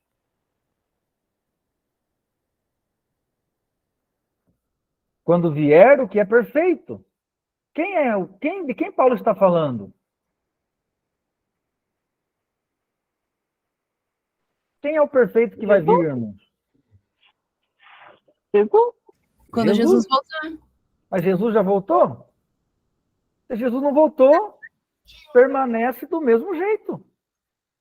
Quando vier o que é perfeito. De quem Paulo está falando? Quem é o perfeito que vai vir, irmãos? Jesus? Quando Jesus voltar. Mas Jesus já voltou? Se Jesus não voltou, permanece do mesmo jeito.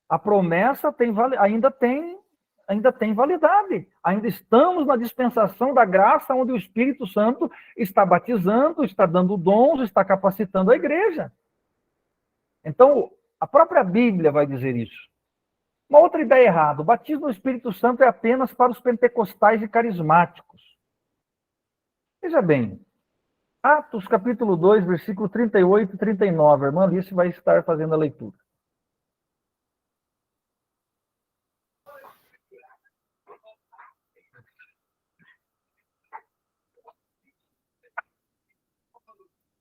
A promessa ainda tem validade. Ainda estamos na dispensação da graça, onde o Espírito Santo está batizando, está dando dons, está capacitando a igreja. Então, a própria Bíblia vai dizer isso. Uma outra ideia errada: o batismo no Espírito Santo é apenas para os pentecostais e carismáticos. Veja bem, Atos capítulo 2, versículo 38 e 39. A irmã Alice vai estar fazendo a leitura.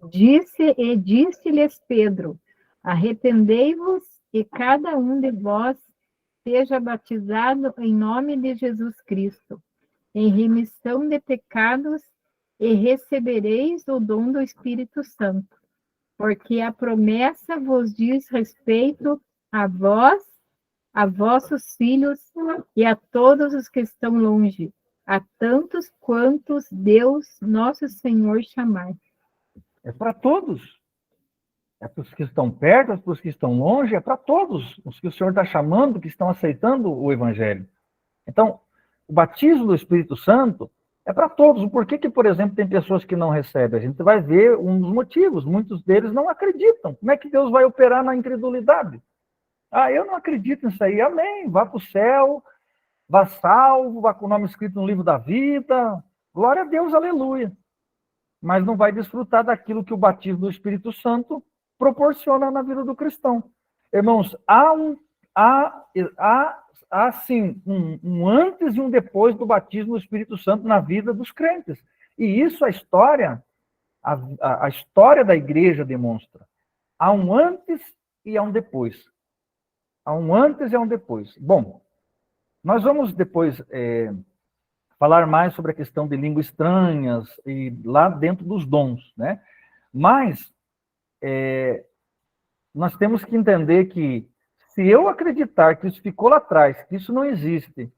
Disse-lhes Pedro: arrependei-vos e cada um de vós seja batizado em nome de Jesus Cristo, em remissão de pecados, e recebereis o dom do Espírito Santo, porque a promessa vos diz respeito a vós, a vossos filhos e a todos os que estão longe, a tantos quantos Deus, nosso Senhor, chamar. É para todos. É para os que estão perto, é para os que estão longe, é para todos. Os que o Senhor está chamando, que estão aceitando o Evangelho. Então, o batismo do Espírito Santo é para todos. Por que, por exemplo, tem pessoas que não recebem? A gente vai ver um dos motivos. Muitos deles não acreditam. Como é que Deus vai operar na incredulidade? Eu não acredito nisso aí. Amém. Vá para o céu, vá salvo, vá com o nome escrito no livro da vida. Glória a Deus, aleluia. Mas não vai desfrutar daquilo que o batismo do Espírito Santo proporciona na vida do cristão. Irmãos, há sim, um antes e um depois do batismo do Espírito Santo na vida dos crentes. E isso a história da igreja demonstra. Há um antes e há um depois. Há um antes e há um depois. Bom, nós vamos depois falar mais sobre a questão de línguas estranhas e lá dentro dos dons, né? Mas nós temos que entender que se eu acreditar que isso ficou lá atrás, que isso não existe,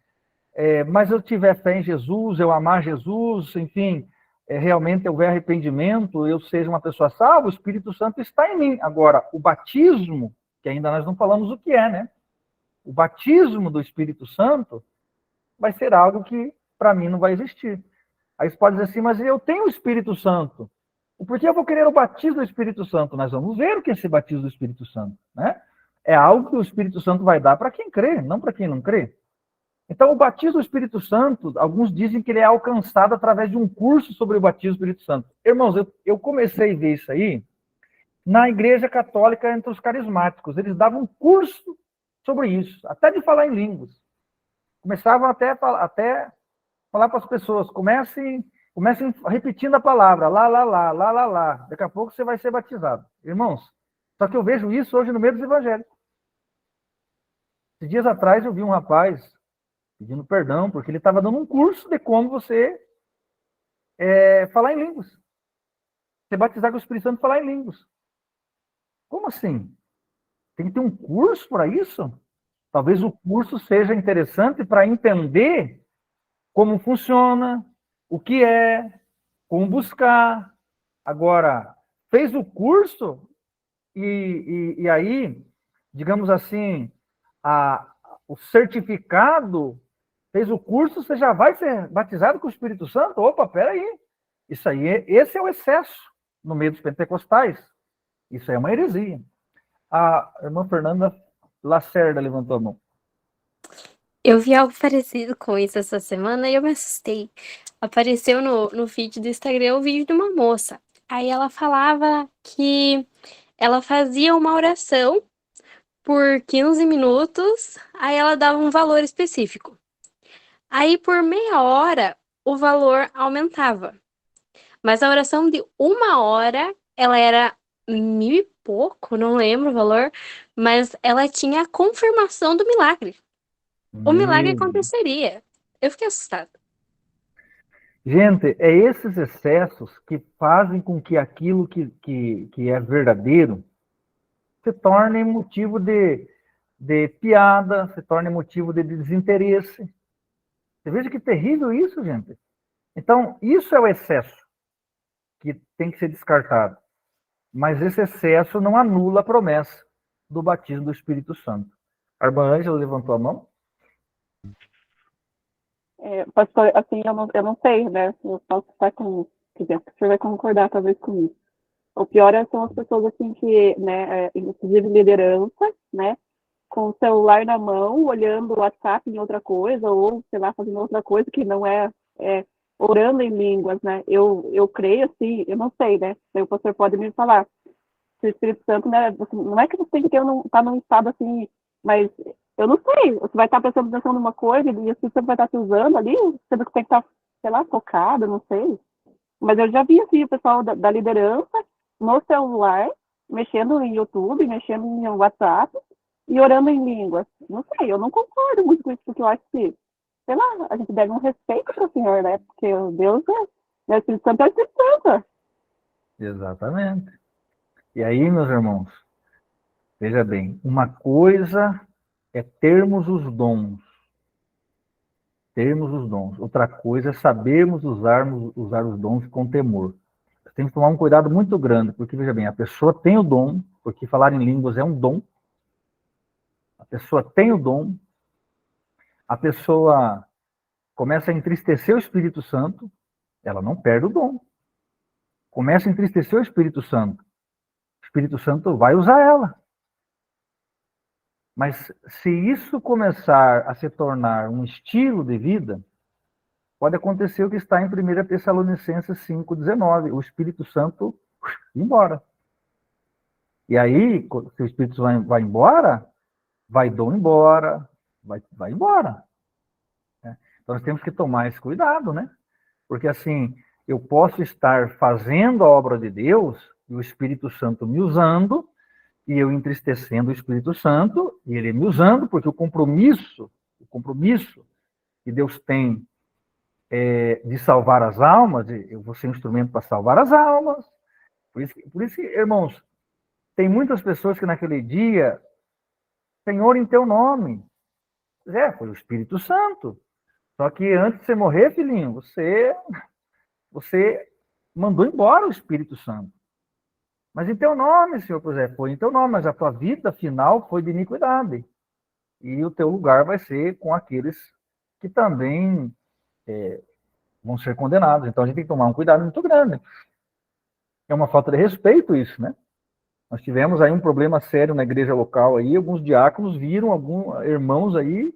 mas eu tiver fé em Jesus, eu amar Jesus, enfim, realmente houver arrependimento, eu seja uma pessoa salva, o Espírito Santo está em mim. Agora, o batismo, que ainda nós não falamos o que é, né? O batismo do Espírito Santo vai ser algo que, para mim, não vai existir. Aí você pode dizer assim, mas eu tenho o Espírito Santo. Por que eu vou querer o batismo do Espírito Santo? Nós vamos ver o que é esse batismo do Espírito Santo, né? É algo que o Espírito Santo vai dar para quem crê, não para quem não crê. Então, o batismo do Espírito Santo, alguns dizem que ele é alcançado através de um curso sobre o batismo do Espírito Santo. Irmãos, eu comecei a ver isso aí na Igreja Católica entre os carismáticos. Eles davam um curso sobre isso, até de falar em línguas. Começavam até falar para as pessoas, comecem repetindo a palavra, lá, lá, lá, lá, lá, lá. Daqui a pouco você vai ser batizado. Irmãos, só que eu vejo isso hoje no meio dos evangélicos. Esses dias atrás eu vi um rapaz pedindo perdão, porque ele estava dando um curso de como você falar em línguas. Ser batizado com o Espírito Santo e falar em línguas. Como assim? Tem que ter um curso para isso? Talvez o curso seja interessante para entender como funciona, o que é, como buscar. Agora, fez o curso e aí digamos assim, o certificado, fez o curso, você já vai ser batizado com o Espírito Santo? Opa, peraí. Isso aí, esse é o excesso no meio dos pentecostais. Isso é uma heresia. A irmã Fernanda Lacerda levantou a mão. Eu vi algo parecido com isso essa semana e eu me assustei. Apareceu no feed do Instagram o vídeo de uma moça. Aí ela falava que ela fazia uma oração por 15 minutos, aí ela dava um valor específico. Aí por meia hora o valor aumentava. Mas a oração de 1 hora, ela era 1.000 e pouco, não lembro o valor, mas ela tinha a confirmação do milagre. O milagre aconteceria. Eu fiquei assustada. Gente, é esses excessos que fazem com que aquilo que é verdadeiro se torne motivo de piada, se torne motivo de desinteresse. Você veja que terrível isso, gente. Então, isso é o excesso que tem que ser descartado. Mas esse excesso não anula a promessa do batismo do Espírito Santo. A irmã Ângela levantou a mão. Pastor, assim, eu não sei, né? Eu posso estar com... Quer dizer, o senhor vai concordar talvez comigo. O pior são as pessoas, assim, que, né, inclusive liderança, né? Com o celular na mão, olhando o WhatsApp em outra coisa, ou, sei lá, fazendo outra coisa que não é orando em línguas, né? Eu creio, assim, eu não sei, né? O pastor pode me falar. Se o Espírito Santo, né? Não é que você tem que estar num estado assim, mas eu não sei. Você vai estar prestando atenção numa coisa e o Espírito Santo vai estar te usando ali, sendo que tem que estar, sei lá, focado, não sei. Mas eu já vi, assim, o pessoal da liderança no celular, mexendo em YouTube, mexendo em WhatsApp e orando em línguas. Não sei, eu não concordo muito com isso, porque eu acho que, sei lá, a gente deve um respeito para o Senhor, né? Porque o Deus o Espírito Santo é o Espírito Santo. Exatamente. E aí, meus irmãos, veja bem, uma coisa é termos os dons. Termos os dons. Outra coisa é sabermos usar os dons com temor. Tem que tomar um cuidado muito grande, porque, veja bem, a pessoa tem o dom, porque falar em línguas é um dom. A pessoa tem o dom, a pessoa começa a entristecer o Espírito Santo, ela não perde o dom. Começa a entristecer o Espírito Santo vai usar ela. Mas se isso começar a se tornar um estilo de vida, pode acontecer o que está em 1 Tessalonicenses 5,19, o Espírito Santo ir embora. E aí, se o Espírito vai embora, vai dom embora, vai embora. Então, nós temos que tomar esse cuidado, né? Porque, assim, eu posso estar fazendo a obra de Deus e o Espírito Santo me usando, e eu entristecendo o Espírito Santo, e ele me usando, porque o compromisso que Deus tem de salvar as almas, eu vou ser um instrumento para salvar as almas. Por isso que, irmãos, tem muitas pessoas que naquele dia, Senhor, em teu nome. Foi o Espírito Santo. Só que antes de você morrer, filhinho, você mandou embora o Espírito Santo. Mas em teu nome, Senhor, foi em teu nome, mas a tua vida final foi de iniquidade. E o teu lugar vai ser com aqueles que também vão ser condenados. Então a gente tem que tomar um cuidado muito grande. É uma falta de respeito isso, né? Nós tivemos aí um problema sério na igreja local aí, alguns diáconos viram alguns irmãos aí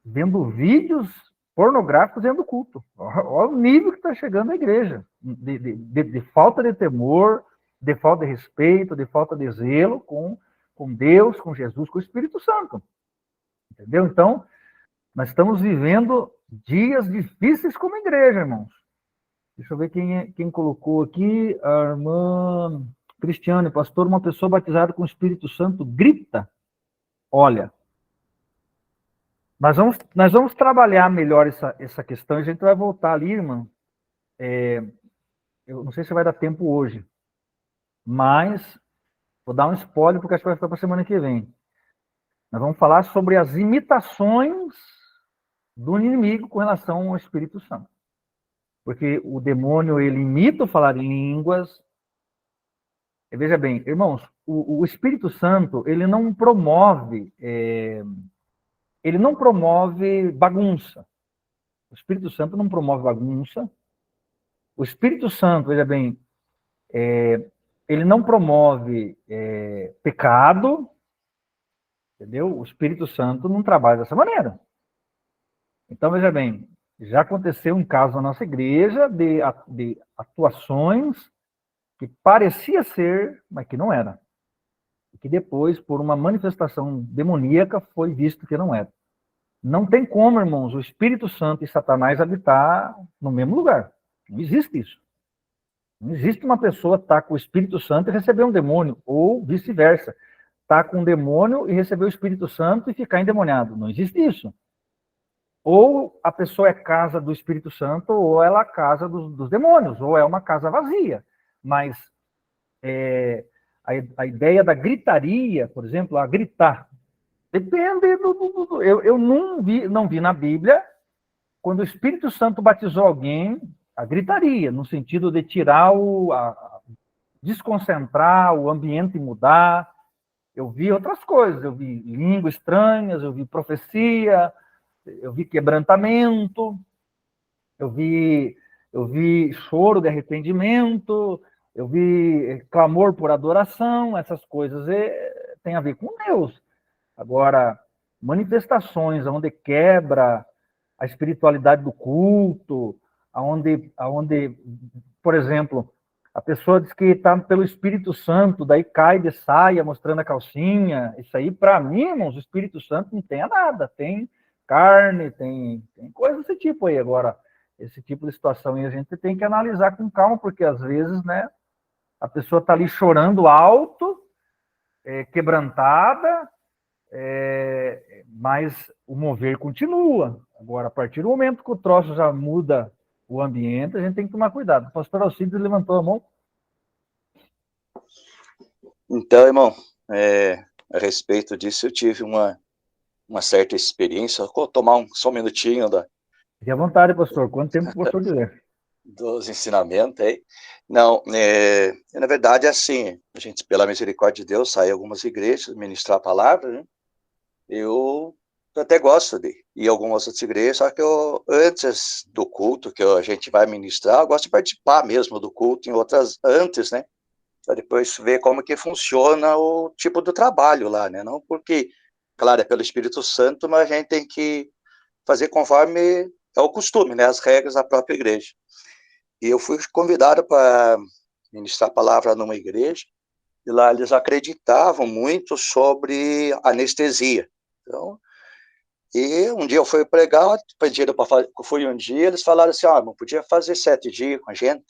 vendo vídeos pornográficos dentro do culto. Olha o nível que está chegando a igreja, de falta de temor, de falta de respeito, de falta de zelo com Deus, com Jesus, com o Espírito Santo. Entendeu? Então, nós estamos vivendo dias difíceis como igreja, irmãos. Deixa eu ver quem colocou aqui. A irmã Cristiane, pastor, uma pessoa batizada com o Espírito Santo grita. Olha, nós vamos trabalhar melhor essa questão, a gente vai voltar ali, irmã. Eu não sei se vai dar tempo hoje, mas vou dar um spoiler, porque acho que vai ficar para a semana que vem. Nós vamos falar sobre as imitações do inimigo com relação ao Espírito Santo. Porque o demônio, ele imita o falar em línguas, Veja bem, irmãos, o Espírito Santo, ele não promove bagunça. O Espírito Santo não promove bagunça. O Espírito Santo, veja bem, ele não promove pecado, entendeu? O Espírito Santo não trabalha dessa maneira. Então, veja bem, já aconteceu um caso na nossa igreja de atuações que parecia ser, mas que não era. E que depois, por uma manifestação demoníaca, foi visto que não era. Não tem como, irmãos, o Espírito Santo e Satanás habitar no mesmo lugar. Não existe isso. Não existe uma pessoa estar com o Espírito Santo e receber um demônio, ou vice-versa. Estar com um demônio e receber o Espírito Santo e ficar endemoniado. Não existe isso. Ou a pessoa é casa do Espírito Santo, ou ela é a casa dos demônios, ou é uma casa vazia. Mas a ideia da gritaria, por exemplo, a gritar, depende eu não vi na Bíblia, quando o Espírito Santo batizou alguém, a gritaria, no sentido de tirar desconcentrar, o ambiente mudar. Eu vi outras coisas, eu vi línguas estranhas, eu vi profecia, eu vi quebrantamento, eu vi choro de arrependimento, eu vi clamor por adoração, essas coisas tem a ver com Deus. Agora, manifestações onde quebra a espiritualidade do culto, onde, por exemplo, a pessoa diz que está pelo Espírito Santo, daí cai de saia mostrando a calcinha, isso aí, para mim, irmãos, o Espírito Santo não tem nada, tem carne, tem coisa desse tipo aí. Agora, esse tipo de situação aí a gente tem que analisar com calma, porque às vezes, né, a pessoa está ali chorando alto, quebrantada, mas o mover continua. Agora, a partir do momento que o troço já muda o ambiente, a gente tem que tomar cuidado. O pastor Alcides levantou a mão. Então, irmão, a respeito disso, eu tive uma certa experiência. Vou tomar só um minutinho Fique à vontade, pastor. Quanto tempo o pastor quiser. Dos ensinamentos aí. Não, na verdade, é assim, a gente, pela misericórdia de Deus, sai em algumas igrejas, ministrar a palavra, né? Eu até gosto de ir em algumas outras igrejas, só que antes do culto que a gente vai ministrar, eu gosto de participar mesmo do culto em outras antes, né? Para depois ver como que funciona o tipo do trabalho lá, né? Não porque, claro, é pelo Espírito Santo, mas a gente tem que fazer conforme é o costume, né? As regras da própria igreja. E eu fui convidado para ministrar a palavra numa igreja, e lá eles acreditavam muito sobre anestesia. Então, e um dia eu fui pregar, pediram para fui um dia, eles falaram assim, não podia fazer 7 dias com a gente?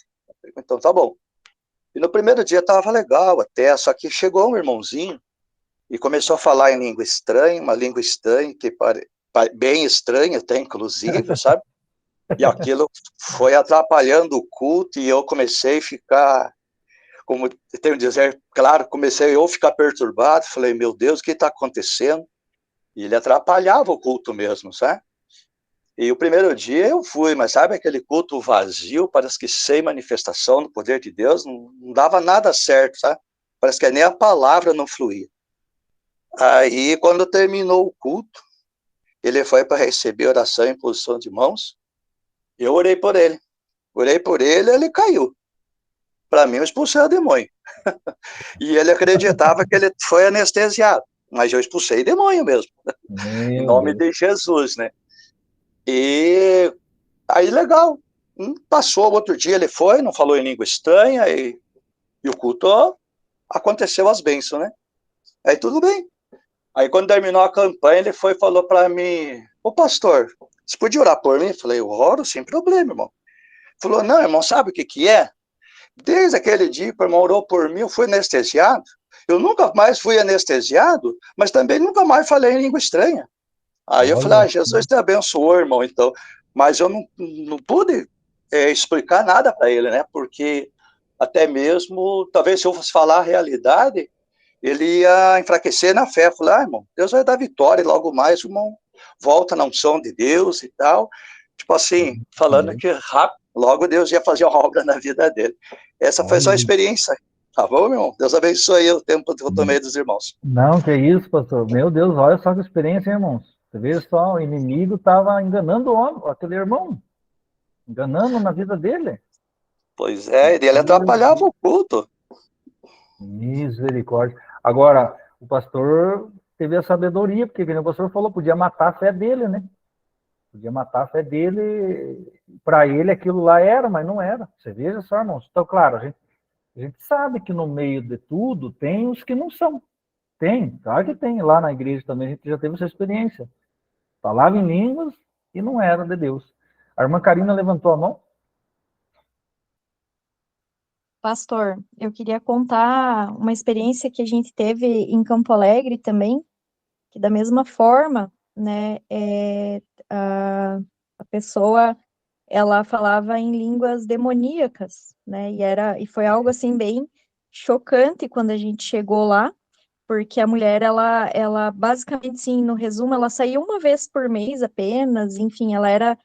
Então, tá bom. E no primeiro dia estava legal até, só que chegou um irmãozinho e começou a falar em língua estranha, uma língua estranha, que bem estranha até, inclusive, sabe? E aquilo foi atrapalhando o culto, e eu comecei a ficar, como tenho que dizer, claro, comecei a ficar perturbado, falei, meu Deus, o que está acontecendo? E ele atrapalhava o culto mesmo, sabe? E o primeiro dia eu fui, mas sabe aquele culto vazio, parece que sem manifestação do poder de Deus, não dava nada certo, sabe? Parece que nem a palavra não fluía. Aí, quando terminou o culto, ele foi para receber oração em posição de mãos, eu orei por ele, ele caiu. Para mim, eu expulsei o demônio. E ele acreditava que ele foi anestesiado, mas eu expulsei o demônio mesmo, em nome de Jesus, né? E aí, legal, passou, outro dia ele foi, não falou em língua estranha, e o culto aconteceu as bênçãos, né? Aí tudo bem. Aí quando terminou a campanha, ele foi e falou para mim, ô pastor, você podia orar por mim? Eu falei, eu oro sem problema, irmão. Ele falou, não, irmão, sabe o que é? Desde aquele dia que o irmão orou por mim, eu fui anestesiado. Eu nunca mais fui anestesiado, mas também nunca mais falei em língua estranha. Aí eu falei, Jesus te abençoou, irmão, então. Mas eu não pude explicar nada para ele, né? Porque até mesmo, talvez se eu fosse falar a realidade, ele ia enfraquecer na fé. Eu falei, irmão, Deus vai dar vitória, e logo mais o irmão volta na unção de Deus e tal. Tipo assim, falando que rápido, logo Deus ia fazer uma obra na vida dele. Essa foi só a experiência Tá bom, meu irmão? Deus abençoe o tempo que eu tomei dos irmãos. Não, que isso, pastor. Meu Deus, olha só que experiência, hein, irmãos. Você vê só, o inimigo estava enganando o homem, aquele irmão, enganando na vida dele. Pois é, e ele atrapalhava o culto. Misericórdia. Agora, o pastor teve a sabedoria, porque como o pastor falou, podia matar a fé dele, né? Podia matar a fé dele. Para ele aquilo lá era, mas não era. Você veja só, irmãos. Então, claro, a gente sabe que no meio de tudo tem os que não são. Tem, claro que tem. Lá na igreja também a gente já teve essa experiência. Falava em línguas e não era de Deus. A irmã Karina levantou a mão. Pastor, eu queria contar uma experiência que a gente teve em Campo Alegre também, que da mesma forma, né, a pessoa, ela falava em línguas demoníacas, né, e foi algo assim bem chocante quando a gente chegou lá, porque a mulher, ela basicamente, sim, no resumo, ela saía uma vez por mês apenas, enfim, ela era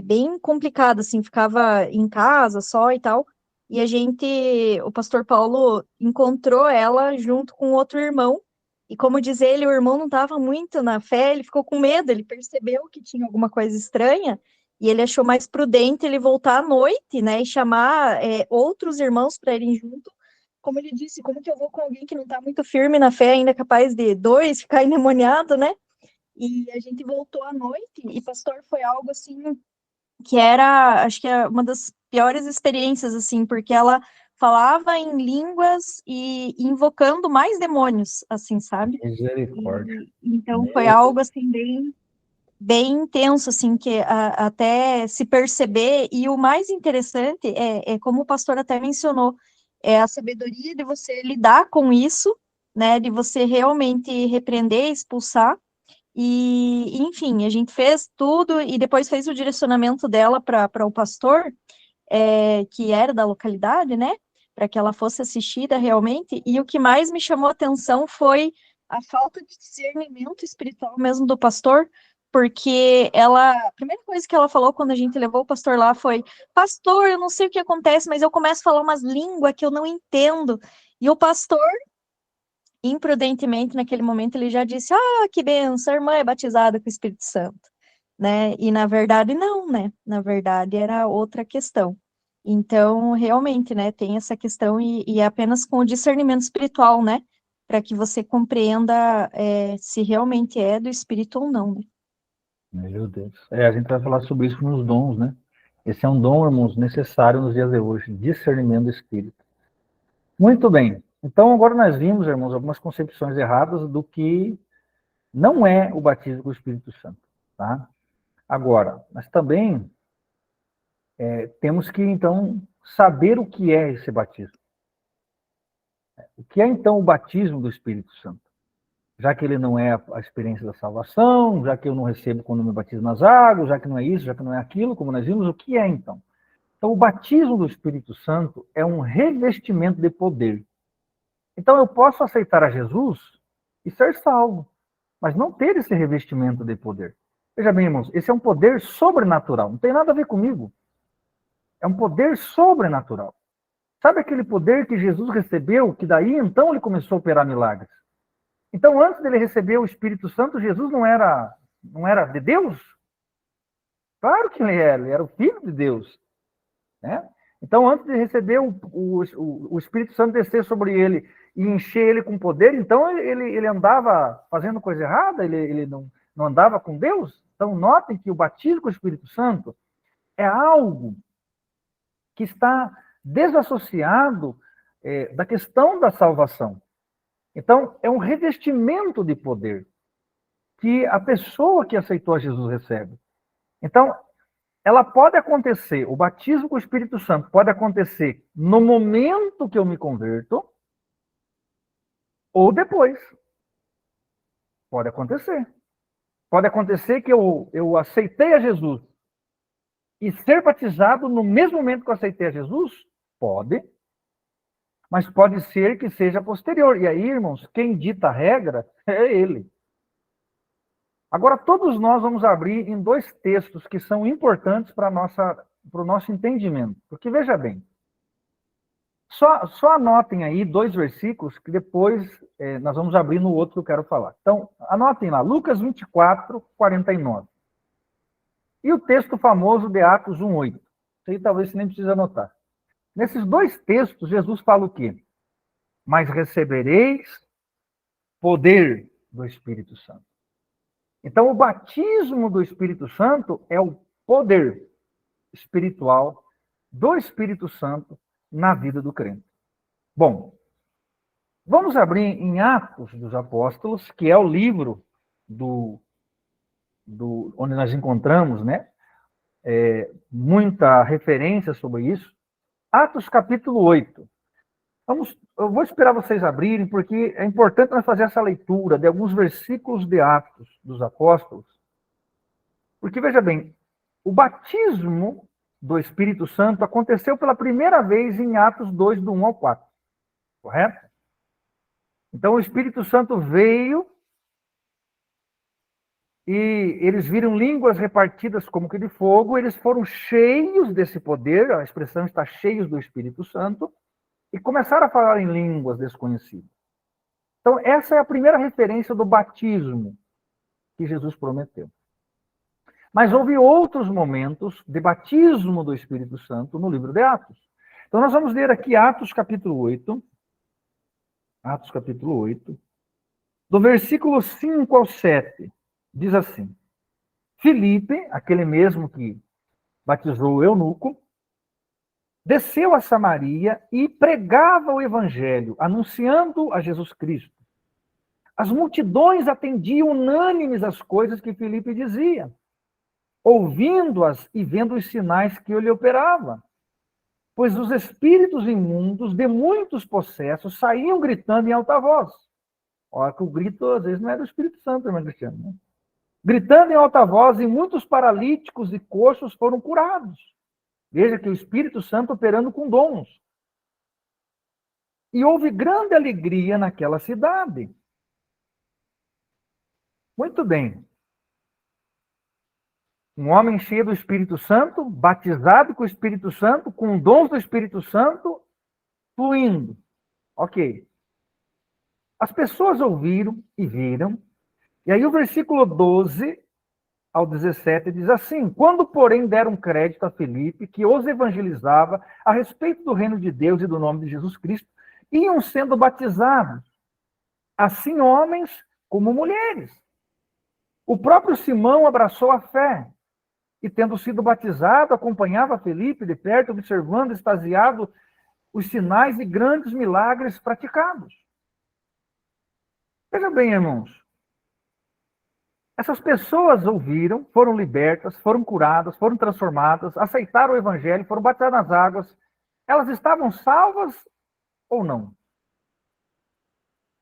bem complicada, assim, ficava em casa só e tal, e o pastor Paulo encontrou ela junto com outro irmão, e como diz ele, o irmão não estava muito na fé, ele ficou com medo, ele percebeu que tinha alguma coisa estranha, e ele achou mais prudente ele voltar à noite, né, e chamar outros irmãos para irem junto. Como ele disse, como que eu vou com alguém que não está muito firme na fé, ainda capaz de dois ficar endemoniado, né? E a gente voltou à noite, e pastor, foi algo assim, que era, acho que é uma das piores experiências, assim, porque ela falava em línguas e invocando mais demônios, assim, sabe? Misericórdia. Então foi algo, assim, bem intenso, assim, que até se perceber, e o mais interessante é como o pastor até mencionou, é a sabedoria de você lidar com isso, né, de você realmente repreender, expulsar, e, enfim, a gente fez tudo, e depois fez o direcionamento dela para o pastor, que era da localidade, né, para que ela fosse assistida realmente, e o que mais me chamou a atenção foi a falta de discernimento espiritual mesmo do pastor, porque a primeira coisa que ela falou quando a gente levou o pastor lá foi: pastor, eu não sei o que acontece, mas eu começo a falar umas línguas que eu não entendo, e o pastor, imprudentemente, naquele momento, ele já disse: ah, que benção, a irmã é batizada com o Espírito Santo, né, e na verdade não, né, na verdade era outra questão. Então, realmente, né, tem essa questão, e é apenas com o discernimento espiritual, né, para que você compreenda se realmente é do Espírito ou não, né. Meu Deus. A gente vai falar sobre isso nos dons, né? Esse é um dom, irmãos, necessário nos dias de hoje, discernimento do Espírito. Muito bem. Então, agora nós vimos, irmãos, algumas concepções erradas do que não é o batismo com o Espírito Santo, tá? Agora, nós também temos que, então, saber o que é esse batismo. O que é, então, o batismo do Espírito Santo? Já que ele não é a experiência da salvação, já que eu não recebo quando me batizo nas águas, já que não é isso, já que não é aquilo, como nós vimos, o que é, então? Então, o batismo do Espírito Santo é um revestimento de poder. Então, eu posso aceitar a Jesus e ser salvo, mas não ter esse revestimento de poder. Veja bem, irmãos, esse é um poder sobrenatural, não tem nada a ver comigo. É um poder sobrenatural. Sabe aquele poder que Jesus recebeu, que daí, então, ele começou a operar milagres? Então, antes dele receber o Espírito Santo, Jesus não era de Deus? Claro que ele era o Filho de Deus, né? Então, antes de receber o Espírito Santo descer sobre ele e encher ele com poder, então ele andava fazendo coisa errada, ele não andava com Deus? Então, notem que o batismo com o Espírito Santo é algo que está desassociado da questão da salvação. Então, é um revestimento de poder que a pessoa que aceitou a Jesus recebe. Então, ela pode acontecer, o batismo com o Espírito Santo pode acontecer no momento que eu me converto ou depois. Pode acontecer. Pode acontecer que eu aceitei a Jesus e ser batizado no mesmo momento que eu aceitei a Jesus? Pode. Mas pode ser que seja posterior. E aí, irmãos, quem dita a regra é ele. Agora, todos nós vamos abrir em dois textos que são importantes para o nosso entendimento. Porque, veja bem, Só anotem aí 2 versículos que depois nós vamos abrir no outro que eu quero falar. Então, anotem lá, Lucas 24, 49. E o texto famoso de Atos 1:8. Isso aí talvez você nem precise anotar. Nesses 2 textos, Jesus fala o quê? Mas recebereis poder do Espírito Santo. Então, o batismo do Espírito Santo é o poder espiritual do Espírito Santo na vida do crente. Bom, vamos abrir em Atos dos Apóstolos, que é o livro onde nós encontramos, né, muita referência sobre isso. Atos capítulo 8. Eu vou esperar vocês abrirem, porque é importante nós fazer essa leitura de alguns versículos de Atos dos Apóstolos. Porque, veja bem, o batismo do Espírito Santo aconteceu pela primeira vez em Atos 2, do 1 ao 4. Correto? Então, o Espírito Santo veio e eles viram línguas repartidas como que de fogo, eles foram cheios desse poder, a expressão está cheios do Espírito Santo, e começaram a falar em línguas desconhecidas. Então, essa é a primeira referência do batismo que Jesus prometeu. Mas houve outros momentos de batismo do Espírito Santo no livro de Atos. Então, nós vamos ler aqui Atos capítulo 8. Atos capítulo 8. Do versículo 5 ao 7. Diz assim: Filipe, aquele mesmo que batizou o eunuco, desceu a Samaria e pregava o evangelho, anunciando a Jesus Cristo. As multidões atendiam unânimes às coisas que Filipe dizia, ouvindo-as e vendo os sinais que ele operava. Pois os espíritos imundos de muitos possessos saíam gritando em alta voz. Olha que o grito, às vezes, não é do Espírito Santo, irmão Cristiano, né? Gritando em alta voz, e muitos paralíticos e coxos foram curados. Veja que o Espírito Santo operando com dons. E houve grande alegria naquela cidade. Muito bem. Um homem cheio do Espírito Santo, batizado com o Espírito Santo, com dons do Espírito Santo, fluindo. Ok. As pessoas ouviram e viram. E aí o versículo 12 ao 17 diz assim: Quando, porém, deram crédito a Filipe, que os evangelizava a respeito do reino de Deus e do nome de Jesus Cristo, iam sendo batizados, assim homens como mulheres. O próprio Simão abraçou a fé, e tendo sido batizado, acompanhava Filipe de perto, observando, extasiado, os sinais e grandes milagres praticados. Veja bem, irmãos, essas pessoas ouviram, foram libertas, foram curadas, foram transformadas, aceitaram o evangelho, foram batizadas nas águas. Elas estavam salvas ou não?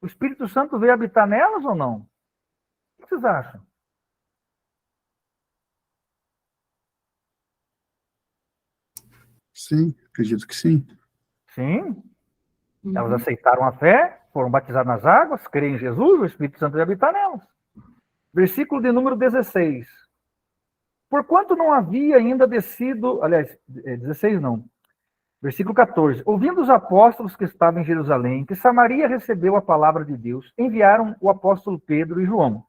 O Espírito Santo veio habitar nelas ou não? O que vocês acham? Sim, acredito que sim. Sim. Elas aceitaram a fé, foram batizadas nas águas, creem em Jesus, o Espírito Santo veio habitar nelas. Versículo de número 16. Porquanto não havia ainda descido, aliás, 16 não, versículo 14. Ouvindo os apóstolos que estavam em Jerusalém, que Samaria recebeu a palavra de Deus, enviaram o apóstolo Pedro e João,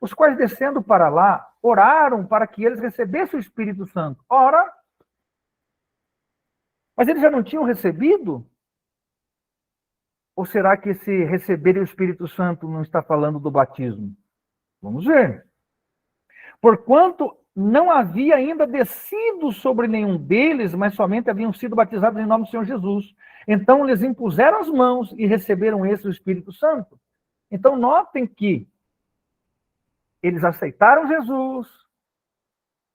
os quais, descendo para lá, oraram para que eles recebessem o Espírito Santo. Ora, mas eles já não tinham recebido? Ou será que esse receber o Espírito Santo não está falando do batismo? Vamos ver. Porquanto não havia ainda descido sobre nenhum deles, mas somente haviam sido batizados em nome do Senhor Jesus. Então lhes impuseram as mãos e receberam esse o Espírito Santo. Então notem que eles aceitaram Jesus,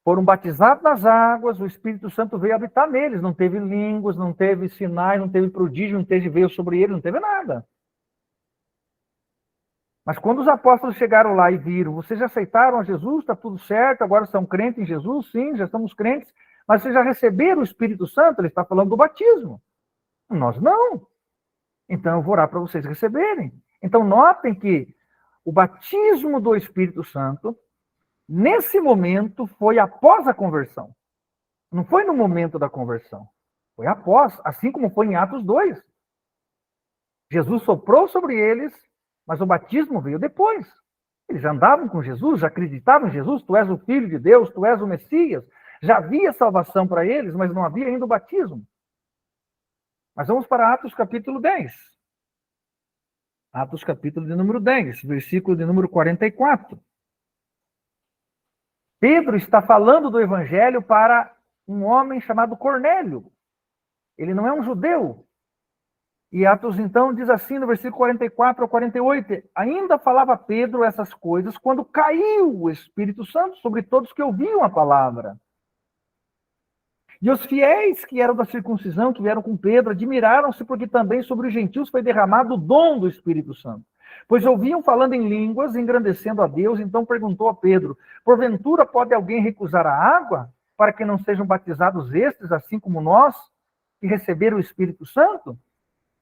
foram batizados nas águas, o Espírito Santo veio habitar neles, não teve línguas, não teve sinais, não teve prodígio, veio sobre eles, não teve nada. Mas quando os apóstolos chegaram lá e viram, vocês já aceitaram a Jesus, está tudo certo, agora são crentes em Jesus? Sim, já estamos crentes, mas vocês já receberam o Espírito Santo? Ele está falando do batismo. Nós não. Então eu vou orar para vocês receberem. Então notem que o batismo do Espírito Santo, nesse momento, foi após a conversão. Não foi no momento da conversão. Foi após, assim como foi em Atos 2. Jesus soprou sobre eles, mas o batismo veio depois. Eles já andavam com Jesus, já acreditavam em Jesus, tu és o Filho de Deus, tu és o Messias. Já havia salvação para eles, mas não havia ainda o batismo. Mas vamos para Atos capítulo 10. Atos capítulo de número 10, versículo de número 44. Pedro está falando do evangelho para um homem chamado Cornélio. Ele não é um judeu. E Atos, então, diz assim, no versículo 44 ao 48, ainda falava Pedro essas coisas quando caiu o Espírito Santo sobre todos que ouviam a palavra. E os fiéis que eram da circuncisão, que vieram com Pedro, admiraram-se porque também sobre os gentios foi derramado o dom do Espírito Santo. Pois ouviam falando em línguas, engrandecendo a Deus, então perguntou a Pedro, porventura pode alguém recusar a água para que não sejam batizados estes, assim como nós, que receberam o Espírito Santo?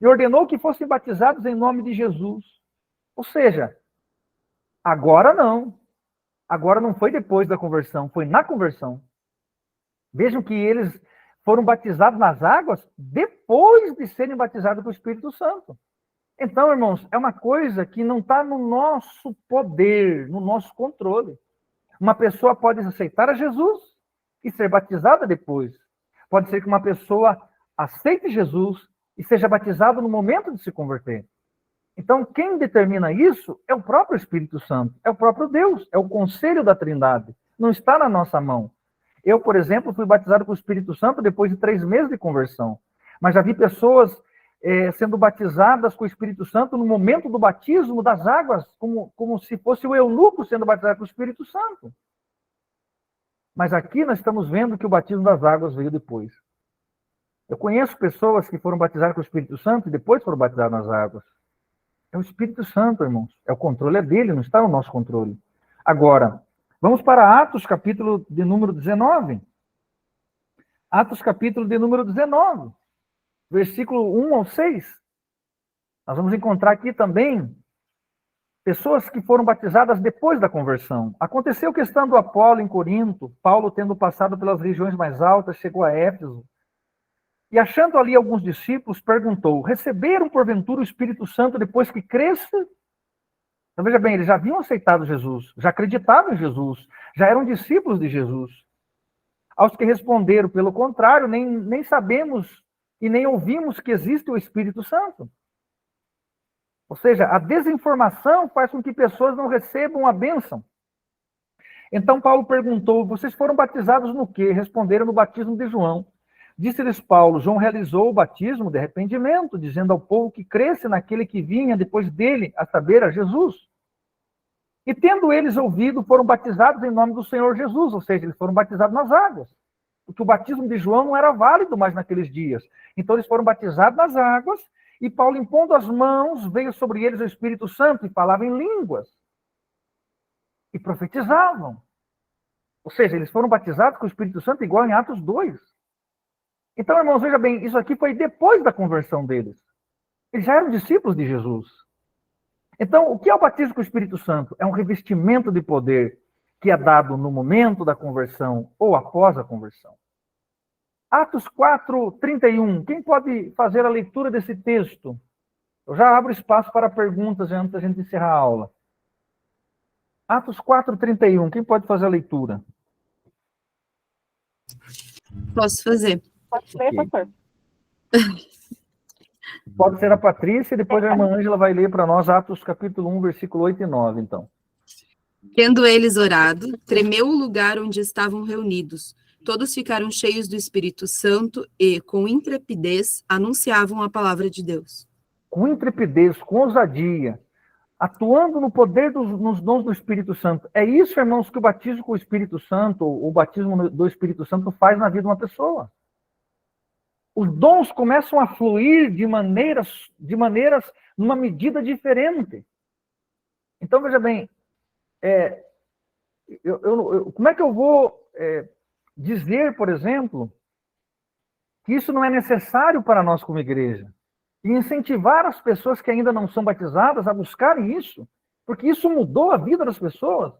E ordenou que fossem batizados em nome de Jesus. Ou seja, agora não. Agora não foi depois da conversão, foi na conversão. Vejam que eles foram batizados nas águas depois de serem batizados com o Espírito Santo. Então, irmãos, é uma coisa que não está no nosso poder, no nosso controle. Uma pessoa pode aceitar a Jesus e ser batizada depois. Pode ser que uma pessoa aceite Jesus e seja batizado no momento de se converter. Então, quem determina isso é o próprio Espírito Santo, é o próprio Deus, é o conselho da Trindade. Não está na nossa mão. Eu, por exemplo, fui batizado com o Espírito Santo depois de 3 meses de conversão. Mas já vi pessoas sendo batizadas com o Espírito Santo no momento do batismo das águas, como se fosse o eunuco sendo batizado com o Espírito Santo. Mas aqui nós estamos vendo que o batismo das águas veio depois. Eu conheço pessoas que foram batizadas com o Espírito Santo e depois foram batizadas nas águas. É o Espírito Santo, irmãos. O controle é dele, não está no nosso controle. Agora, vamos para Atos, capítulo de número 19. Atos, capítulo de número 19, versículo 1 ao 6. Nós vamos encontrar aqui também pessoas que foram batizadas depois da conversão. Aconteceu que, estando Apolo em Corinto, Paulo, tendo passado pelas regiões mais altas, chegou a Éfeso, e achando ali alguns discípulos, perguntou, receberam porventura o Espírito Santo depois que cresce? Então, veja bem, eles já haviam aceitado Jesus, já acreditavam em Jesus, já eram discípulos de Jesus. Aos que responderam, pelo contrário, nem sabemos e nem ouvimos que existe o Espírito Santo. Ou seja, a desinformação faz com que pessoas não recebam a bênção. Então Paulo perguntou, vocês foram batizados no quê? Responderam no batismo de João. Disse-lhes Paulo, João realizou o batismo de arrependimento, dizendo ao povo que cresce naquele que vinha depois dele, a saber, a Jesus. E tendo eles ouvido, foram batizados em nome do Senhor Jesus, ou seja, eles foram batizados nas águas. Porque o batismo de João não era válido mais naqueles dias. Então eles foram batizados nas águas, e Paulo, impondo as mãos, veio sobre eles o Espírito Santo, e falava em línguas. E profetizavam. Ou seja, eles foram batizados com o Espírito Santo, igual em Atos 2. Então, irmãos, veja bem, isso aqui foi depois da conversão deles. Eles já eram discípulos de Jesus. Então, o que é o batismo com o Espírito Santo? É um revestimento de poder que é dado no momento da conversão ou após a conversão. Atos 4:31. Quem pode fazer a leitura desse texto? Eu já abro espaço para perguntas antes da gente encerrar a aula. Atos 4:31. Quem pode fazer a leitura? Posso fazer. Pode ler, pastor. Pode ser a Patrícia, e depois a irmã Ângela vai ler para nós Atos capítulo 1, versículo 8 e 9, então. Tendo eles orado, tremeu o lugar onde estavam reunidos. Todos ficaram cheios do Espírito Santo e, com intrepidez, anunciavam a palavra de Deus. Com intrepidez, com ousadia, atuando no poder nos dons do Espírito Santo. É isso, irmãos, que o batismo com o Espírito Santo, ou o batismo do Espírito Santo faz na vida de uma pessoa. Os dons começam a fluir de maneiras numa medida diferente. Então, veja bem, como é que eu vou dizer, por exemplo, que isso não é necessário para nós como igreja? E incentivar as pessoas que ainda não são batizadas a buscarem isso, porque isso mudou a vida das pessoas,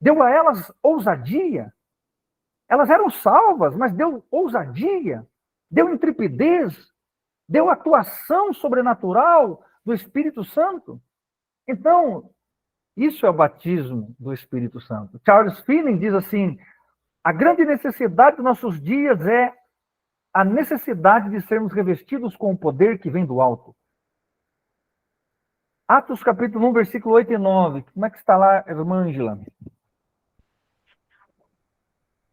deu a elas ousadia. Elas eram salvas, mas deu ousadia, deu intrepidez, deu atuação sobrenatural do Espírito Santo. Então, isso é o batismo do Espírito Santo. Charles Finney diz assim: a grande necessidade dos nossos dias é a necessidade de sermos revestidos com o poder que vem do alto. Atos capítulo 1, versículo 8 e 9. Como é que está lá, irmã Ângela?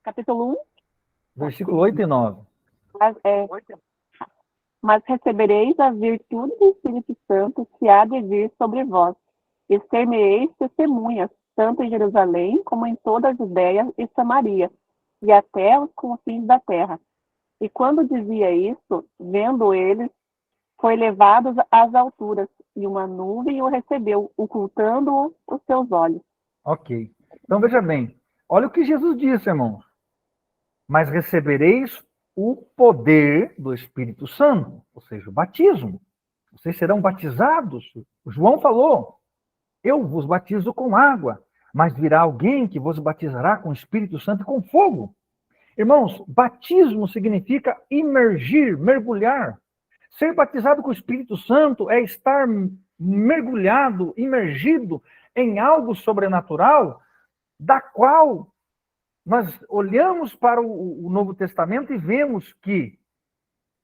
Capítulo 1. Versículo 8 e 9. Mas recebereis a virtude do Espírito Santo que há de vir sobre vós, e ser-me-eis testemunhas, tanto em Jerusalém como em toda a Judéia e Samaria, e até os confins da terra. E quando dizia isso, vendo eles, foi levado às alturas, e uma nuvem o recebeu, ocultando os seus olhos. Ok. Então, veja bem. Olha o que Jesus disse, irmãos. Mas recebereis o poder do Espírito Santo, ou seja, o batismo. Vocês serão batizados. O João falou: eu vos batizo com água, mas virá alguém que vos batizará com o Espírito Santo e com fogo. Irmãos, batismo significa imergir, mergulhar. Ser batizado com o Espírito Santo é estar mergulhado, imergido em algo sobrenatural, da qual nós olhamos para o Novo Testamento e vemos que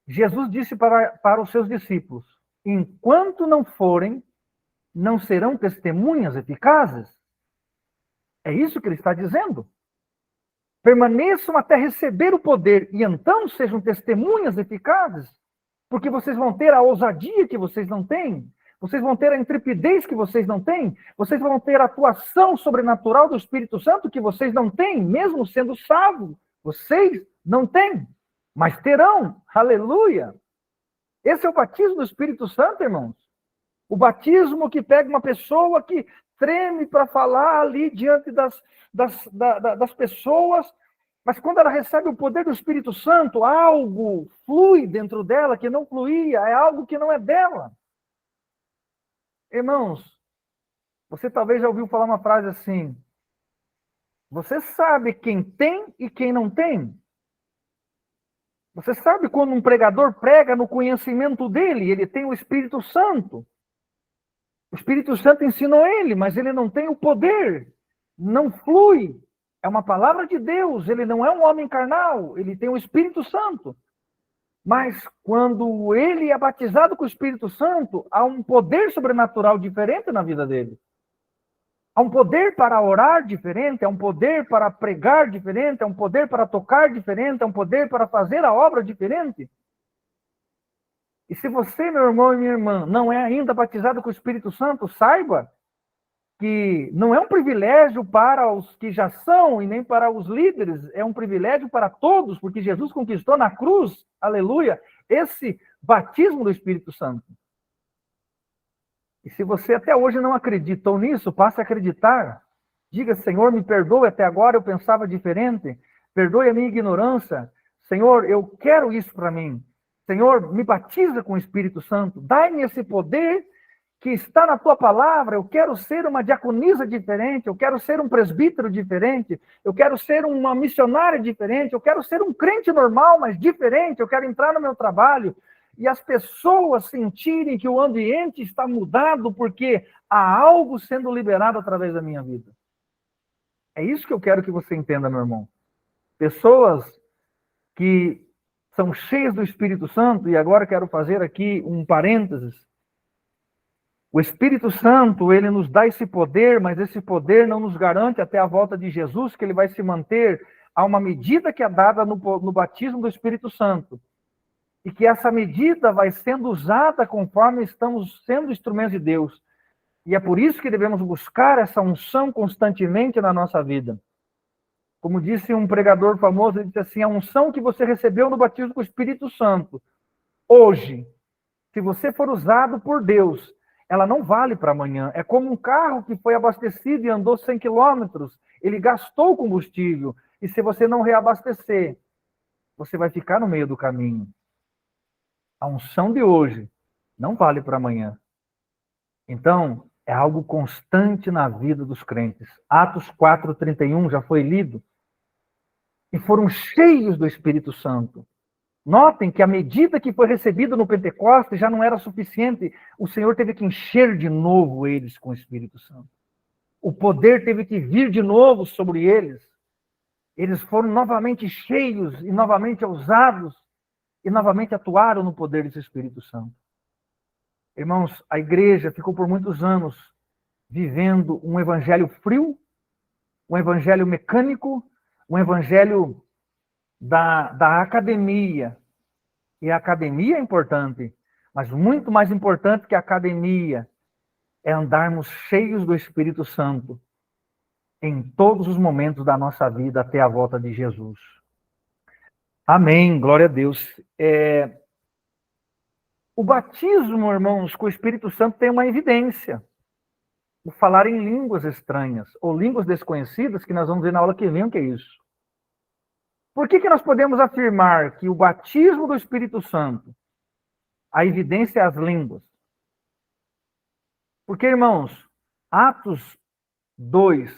Jesus disse para os seus discípulos: enquanto não forem, não serão testemunhas eficazes. É isso que ele está dizendo. Permaneçam até receber o poder, e então sejam testemunhas eficazes, porque vocês vão ter a ousadia que vocês não têm, vocês vão ter a intrepidez que vocês não têm, vocês vão ter a atuação sobrenatural do Espírito Santo que vocês não têm, mesmo sendo salvos. Vocês não têm, mas terão. Aleluia! Esse é o batismo do Espírito Santo, irmãos. O batismo que pega uma pessoa que treme para falar ali diante das pessoas, mas quando ela recebe o poder do Espírito Santo, algo flui dentro dela que não fluía, é algo que não é dela. Irmãos, você talvez já ouviu falar uma frase assim: você sabe quem tem e quem não tem? Você sabe quando um pregador prega no conhecimento dele, ele tem o Espírito Santo. O Espírito Santo ensinou ele, mas ele não tem o poder, não flui. É uma palavra de Deus, ele não é um homem carnal, ele tem o Espírito Santo. Mas quando ele é batizado com o Espírito Santo, há um poder sobrenatural diferente na vida dele. Há um poder para orar diferente, há um poder para pregar diferente, há um poder para tocar diferente, há um poder para fazer a obra diferente. E se você, meu irmão e minha irmã, não é ainda batizado com o Espírito Santo, saiba que não é um privilégio para os que já são e nem para os líderes, é um privilégio para todos, porque Jesus conquistou na cruz, aleluia, esse batismo do Espírito Santo. E se você até hoje não acreditou nisso, passe a acreditar. Diga: Senhor, me perdoe, até agora eu pensava diferente, perdoe a minha ignorância. Senhor, eu quero isso para mim. Senhor, me batiza com o Espírito Santo, dai-me esse poder que está na tua palavra. Eu quero ser uma diaconisa diferente, eu quero ser um presbítero diferente, eu quero ser uma missionária diferente, eu quero ser um crente normal, mas diferente, eu quero entrar no meu trabalho e as pessoas sentirem que o ambiente está mudado porque há algo sendo liberado através da minha vida. É isso que eu quero que você entenda, meu irmão. Pessoas que são cheias do Espírito Santo, e agora quero fazer aqui um parênteses. O Espírito Santo, ele nos dá esse poder, mas esse poder não nos garante até a volta de Jesus que ele vai se manter a uma medida que é dada no batismo do Espírito Santo. E que essa medida vai sendo usada conforme estamos sendo instrumentos de Deus. E é por isso que devemos buscar essa unção constantemente na nossa vida. Como disse um pregador famoso, ele disse assim: a unção que você recebeu no batismo com o Espírito Santo, hoje, se você for usado por Deus, ela não vale para amanhã. É como um carro que foi abastecido e andou 100 quilômetros. Ele gastou combustível. E se você não reabastecer, você vai ficar no meio do caminho. A unção de hoje não vale para amanhã. Então, é algo constante na vida dos crentes. Atos 4:31 já foi lido. E foram cheios do Espírito Santo. Notem que a medida que foi recebida no Pentecostes já não era suficiente. O Senhor teve que encher de novo eles com o Espírito Santo. O poder teve que vir de novo sobre eles. Eles foram novamente cheios e novamente ousados e novamente atuaram no poder desse Espírito Santo. Irmãos, a igreja ficou por muitos anos vivendo um evangelho frio, um evangelho mecânico, um evangelho da academia. E a academia é importante, mas muito mais importante que a academia é andarmos cheios do Espírito Santo em todos os momentos da nossa vida até a volta de Jesus. Amém, glória a Deus. O batismo, irmãos, com o Espírito Santo tem uma evidência. O falar em línguas estranhas, ou línguas desconhecidas, que nós vamos ver na aula que vem o que é isso. Por que nós podemos afirmar que o batismo do Espírito Santo, a evidência é as línguas? Porque, irmãos, Atos 2,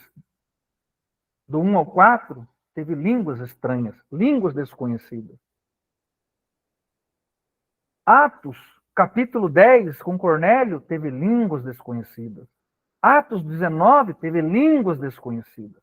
do 1 ao 4, teve línguas estranhas, línguas desconhecidas. Atos, capítulo 10, com Cornélio, teve línguas desconhecidas. Atos 19, teve línguas desconhecidas.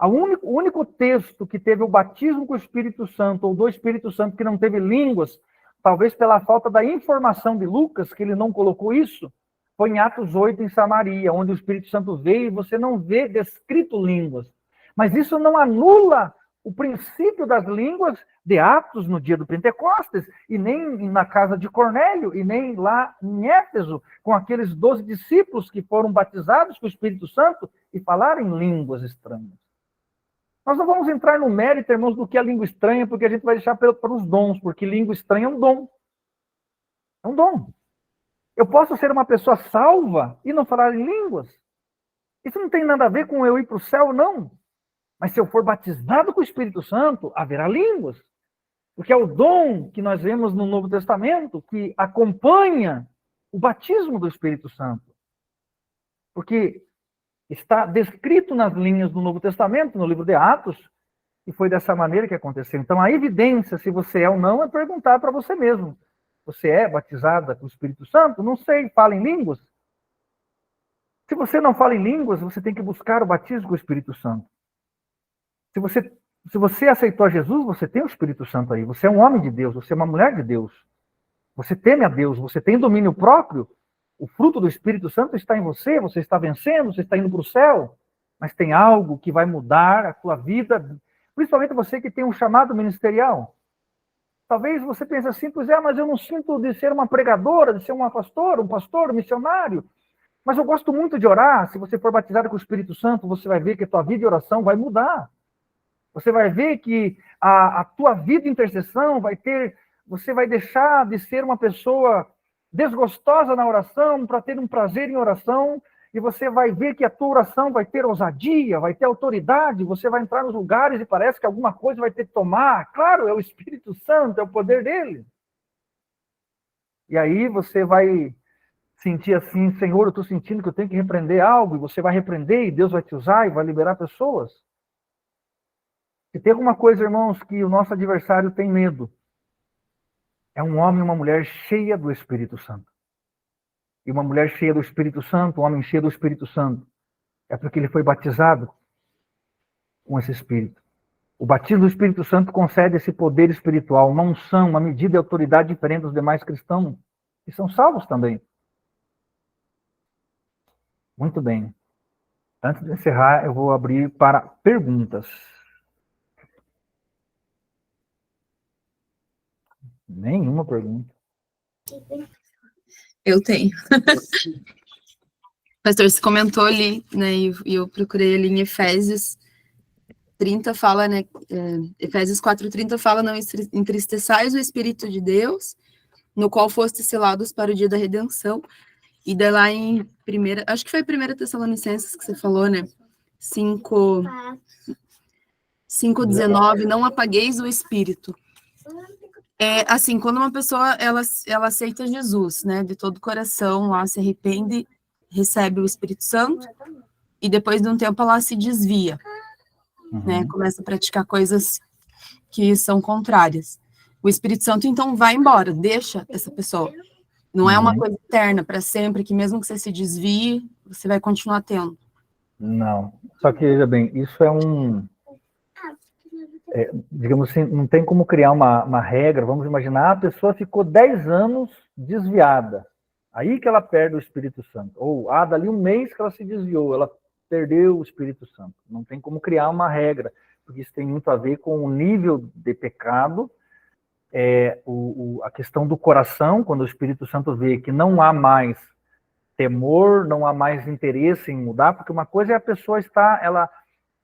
O único texto que teve o batismo com o Espírito Santo, ou do Espírito Santo, que não teve línguas, talvez pela falta da informação de Lucas, que ele não colocou isso, foi em Atos 8, em Samaria, onde o Espírito Santo veio e você não vê descrito línguas. Mas isso não anula o princípio das línguas de Atos no dia do Pentecostes, e nem na casa de Cornélio, e nem lá em Éfeso, com aqueles 12 discípulos que foram batizados com o Espírito Santo e falaram em línguas estranhas. Nós não vamos entrar no mérito, irmãos, do que é língua estranha, porque a gente vai deixar para os dons, porque língua estranha é um dom. É um dom. Eu posso ser uma pessoa salva e não falar em línguas. Isso não tem nada a ver com eu ir para o céu, não. Mas se eu for batizado com o Espírito Santo, haverá línguas. Porque é o dom que nós vemos no Novo Testamento que acompanha o batismo do Espírito Santo. Porque está descrito nas linhas do Novo Testamento, no livro de Atos, e foi dessa maneira que aconteceu. Então, a evidência, se você é ou não, é perguntar para você mesmo. Você é batizada com o Espírito Santo? Não sei, fala em línguas? Se você não fala em línguas, você tem que buscar o batismo com o Espírito Santo. Se você aceitou a Jesus, você tem o Espírito Santo aí. Você é um homem de Deus, você é uma mulher de Deus. Você teme a Deus, você tem domínio próprio. O fruto do Espírito Santo está em você, você está vencendo, você está indo para o céu. Mas tem algo que vai mudar a tua vida, principalmente você que tem um chamado ministerial. Talvez você pense assim, pois mas eu não sinto de ser uma pregadora, de ser uma pastora, um pastor, um missionário. Mas eu gosto muito de orar. Se você for batizado com o Espírito Santo, você vai ver que a tua vida de oração vai mudar. Você vai ver que a tua vida de intercessão você vai deixar de ser uma pessoa desgostosa na oração para ter um prazer em oração, e você vai ver que a tua oração vai ter ousadia, vai ter autoridade, você vai entrar nos lugares e parece que alguma coisa vai ter que tomar. Claro, é o Espírito Santo, é o poder dele. E aí você vai sentir assim, Senhor, eu estou sentindo que eu tenho que repreender algo, e você vai repreender, e Deus vai te usar e vai liberar pessoas. Se tem alguma coisa, irmãos, que o nosso adversário tem medo, é um homem e uma mulher cheia do Espírito Santo. E uma mulher cheia do Espírito Santo, um homem cheio do Espírito Santo, é porque ele foi batizado com esse Espírito. O batismo do Espírito Santo concede esse poder espiritual, uma unção, uma medida de autoridade diferente dos demais cristãos, que são salvos também. Muito bem. Antes de encerrar, eu vou abrir para perguntas. Nenhuma pergunta. Eu tenho. Pastor, você comentou ali, né, e eu procurei ali em Efésios 30, fala, né, Efésios 4:30 fala, não entristeçais o Espírito de Deus, no qual fostes selados para o dia da redenção. E daí lá em acho que foi 1 Tessalonicenses que você falou, né, 5:19, não apagueis o Espírito. Assim, quando uma pessoa, ela aceita Jesus, né, de todo o coração, lá se arrepende, recebe o Espírito Santo, e depois de um tempo ela se desvia, né, começa a praticar coisas que são contrárias. o Espírito Santo então vai embora, deixa essa pessoa. Não é uma Uhum. coisa eterna para sempre, que mesmo que você se desvie, você vai continuar tendo. Não. Só que, veja bem, isso é digamos assim, não tem como criar uma regra. Vamos imaginar, a pessoa ficou 10 anos desviada. Aí que ela perde o Espírito Santo. Ou, dali um mês que ela se desviou, ela perdeu o Espírito Santo. Não tem como criar uma regra, porque isso tem muito a ver com o nível de pecado, a questão do coração, quando o Espírito Santo vê que não há mais temor, não há mais interesse em mudar, porque uma coisa é a pessoa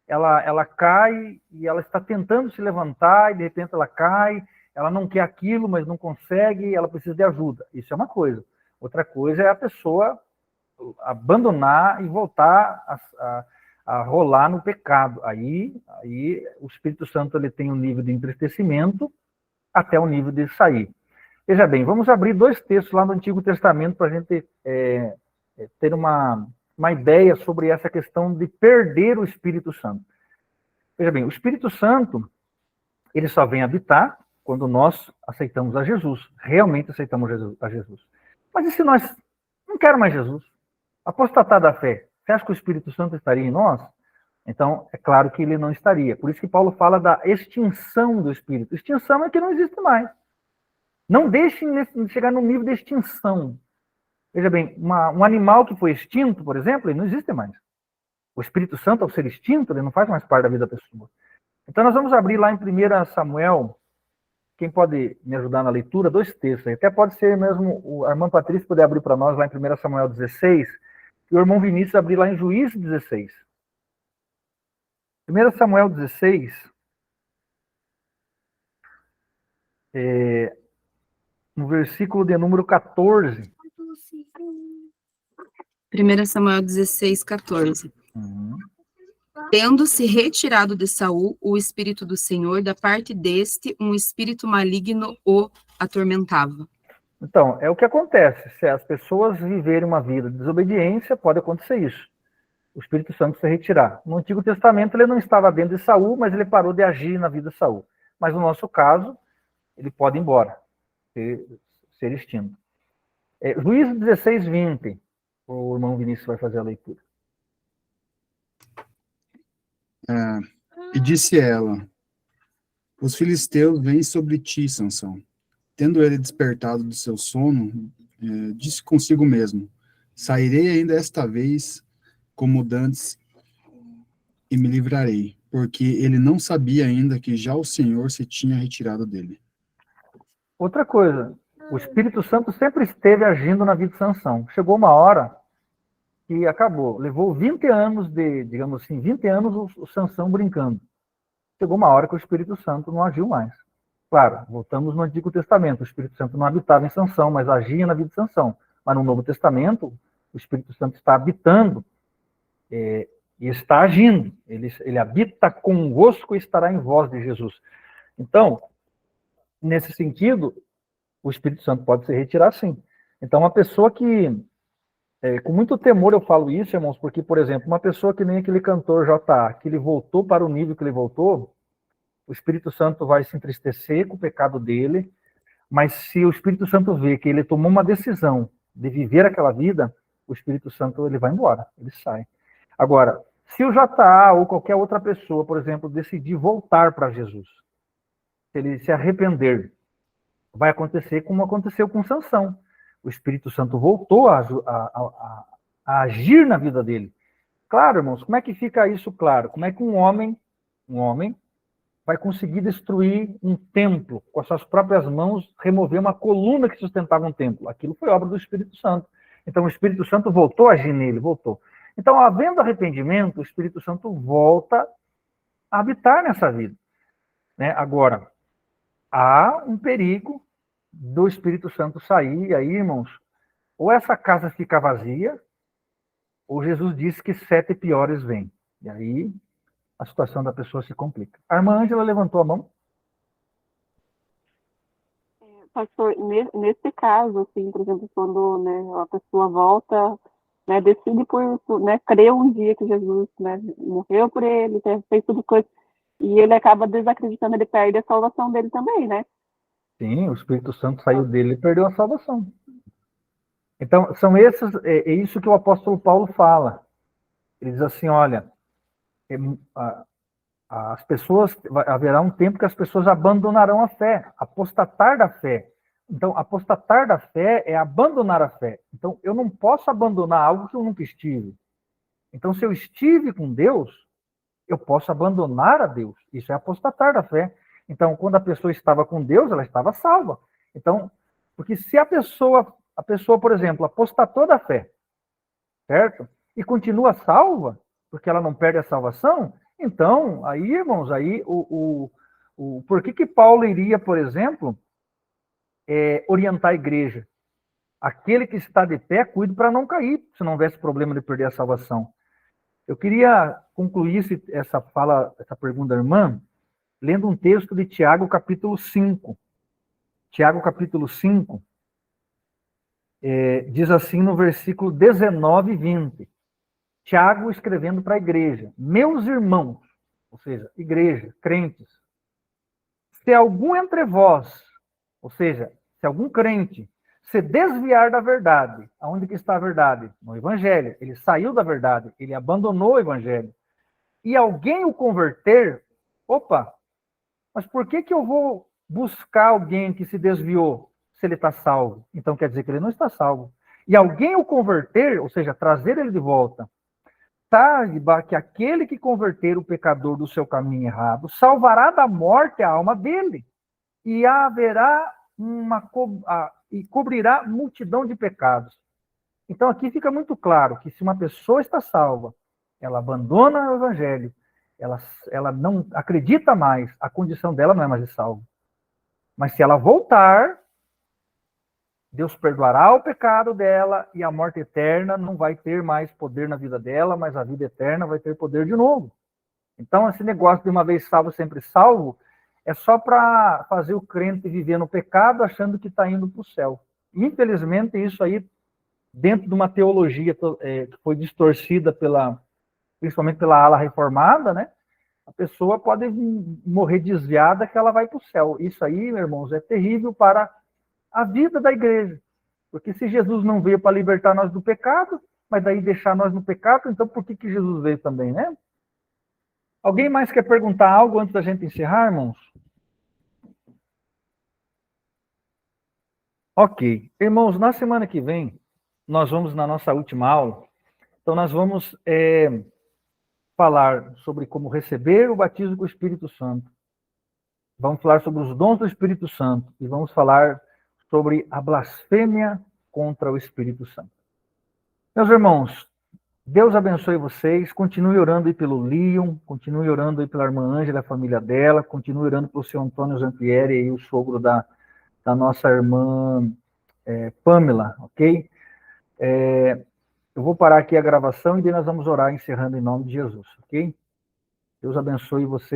ela cai e ela está tentando se levantar e de repente ela cai, ela não quer aquilo, mas não consegue, ela precisa de ajuda. Isso é uma coisa. Outra coisa é a pessoa abandonar e voltar a rolar no pecado. Aí o Espírito Santo ele tem um nível de entristecimento até o nível de sair. Veja bem, vamos abrir 2 textos lá no Antigo Testamento para a gente ter uma ideia sobre essa questão de perder o Espírito Santo. Veja bem, o Espírito Santo, ele só vem habitar quando nós aceitamos a Jesus, realmente aceitamos a Jesus. Mas e se nós não queremos mais Jesus? Apostatar da fé, você acha que o Espírito Santo estaria em nós? Então, é claro que ele não estaria. Por isso que Paulo fala da extinção do Espírito. Extinção é que não existe mais. Não deixem chegar no nível de extinção. Veja bem, um animal que foi extinto, por exemplo, ele não existe mais. O Espírito Santo, ao ser extinto, ele não faz mais parte da vida da pessoa. Então, nós vamos abrir lá em 1 Samuel. Quem pode me ajudar na leitura? 2 textos. Até pode ser mesmo a irmã Patrícia poder abrir para nós lá em 1 Samuel 16 e o irmão Vinícius abrir lá em Juízes 16. 1 Samuel 16, no versículo de número 14. 1 Samuel 16, 14. Uhum. Tendo-se retirado de Saul o Espírito do Senhor, da parte deste, um espírito maligno o atormentava. Então, é o que acontece. Se as pessoas viverem uma vida de desobediência, pode acontecer isso. O Espírito Santo se retirar. No Antigo Testamento, ele não estava dentro de Saul, mas ele parou de agir na vida de Saul. Mas no nosso caso, ele pode ir embora, ser extinto. Juízes 16, 20. O irmão Vinícius vai fazer a leitura. E disse ela: os filisteus vêm sobre ti, Sansão. Tendo ele despertado do seu sono, disse consigo mesmo: sairei ainda esta vez como dantes e me livrarei, porque ele não sabia ainda que já o Senhor se tinha retirado dele. Outra coisa, o Espírito Santo sempre esteve agindo na vida de Sansão. Chegou uma hora que acabou. Levou 20 anos digamos assim, 20 anos o Sansão brincando. Chegou uma hora que o Espírito Santo não agiu mais. Claro, voltamos no Antigo Testamento. O Espírito Santo não habitava em Sansão, mas agia na vida de Sansão. Mas no Novo Testamento, o Espírito Santo está habitando e está agindo. Ele habita convosco e estará em vós, de Jesus. Então, nesse sentido, o Espírito Santo pode se retirar, sim. Então, uma pessoa que, com muito temor eu falo isso, irmãos, porque, por exemplo, uma pessoa que nem aquele cantor J.A., que ele voltou para o nível que ele voltou, o Espírito Santo vai se entristecer com o pecado dele, mas se o Espírito Santo vê que ele tomou uma decisão de viver aquela vida, o Espírito Santo ele vai embora, ele sai. Agora, se o J.A. ou qualquer outra pessoa, por exemplo, decidir voltar para Jesus, se ele se arrepender, vai acontecer como aconteceu com Sansão. O Espírito Santo voltou a agir na vida dele. Claro, irmãos, como é que fica isso claro? Como é que um homem vai conseguir destruir um templo com as suas próprias mãos, remover uma coluna que sustentava um templo? Aquilo foi obra do Espírito Santo. Então, o Espírito Santo voltou a agir nele, voltou. Então, havendo arrependimento, o Espírito Santo volta a habitar nessa vida. Né? Agora, há um perigo do Espírito Santo sair, e aí, irmãos, ou essa casa fica vazia, ou Jesus disse que 7 piores vêm. E aí, a situação da pessoa se complica. A irmã Ângela levantou a mão. Pastor, nesse caso, assim, por exemplo, quando, né, a pessoa volta, né, decide por, né, crer um dia que Jesus, né, morreu por ele, fez tudo coisa, e ele acaba desacreditando, ele perde a salvação dele também, né? Sim, o Espírito Santo saiu dele e perdeu a salvação. Então, são esses, é isso que o apóstolo Paulo fala. Ele diz assim, olha, as pessoas, haverá um tempo que as pessoas abandonarão a fé, apostatar da fé. Então, apostatar da fé é abandonar a fé. Então, eu não posso abandonar algo que eu nunca estive. Então, se eu estive com Deus, eu posso abandonar a Deus. Isso é apostatar da fé. Então, quando a pessoa estava com Deus, ela estava salva. Então, porque se a pessoa, por exemplo, apostatou da fé, certo? E continua salva, porque ela não perde a salvação, então, aí, irmãos, aí por que Paulo iria, por exemplo, orientar a igreja? Aquele que está de pé, cuide para não cair, se não houvesse problema de perder a salvação. Eu queria concluir essa pergunta da irmã, lendo um texto de Tiago, capítulo 5. Tiago, capítulo 5, diz assim no versículo 19 e 20. Tiago escrevendo para a igreja: meus irmãos, ou seja, igreja, crentes, se algum entre vós, ou seja, se algum crente se desviar da verdade, aonde que está a verdade? No evangelho. Ele saiu da verdade, ele abandonou o evangelho. E alguém o converter, opa, mas por que eu vou buscar alguém que se desviou se ele está salvo? Então quer dizer que ele não está salvo. E alguém o converter, ou seja, trazer ele de volta, saiba que aquele que converter o pecador do seu caminho errado salvará da morte a alma dele, e haverá e cobrirá multidão de pecados. Então aqui fica muito claro que se uma pessoa está salva, ela abandona o evangelho, ela não acredita mais, a condição dela não é mais de salvo. Mas se ela voltar, Deus perdoará o pecado dela e a morte eterna não vai ter mais poder na vida dela, mas a vida eterna vai ter poder de novo. Então, esse negócio de uma vez salvo, sempre salvo, é só para fazer o crente viver no pecado achando que está indo para o céu. Infelizmente, isso aí, dentro de uma teologia que foi distorcida principalmente pela ala reformada, né? A pessoa pode morrer desviada que ela vai para o céu. Isso aí, meus irmãos, é terrível para a vida da igreja. Porque se Jesus não veio para libertar nós do pecado, mas daí deixar nós no pecado, então por que Jesus veio também, né? Alguém mais quer perguntar algo antes da gente encerrar, irmãos? Ok. Irmãos, na semana que vem, nós vamos na nossa última aula, então nós vamos falar sobre como receber o batismo com o Espírito Santo. Vamos falar sobre os dons do Espírito Santo e vamos falar sobre a blasfêmia contra o Espírito Santo. Meus irmãos, Deus abençoe vocês, continue orando aí pelo Leon, continue orando aí pela irmã Ângela, a família dela, continue orando pelo seu Antônio Zampieri, aí, o sogro da nossa irmã Pamela, ok? Eu vou parar aqui a gravação e daí nós vamos orar encerrando em nome de Jesus, ok? Deus abençoe você.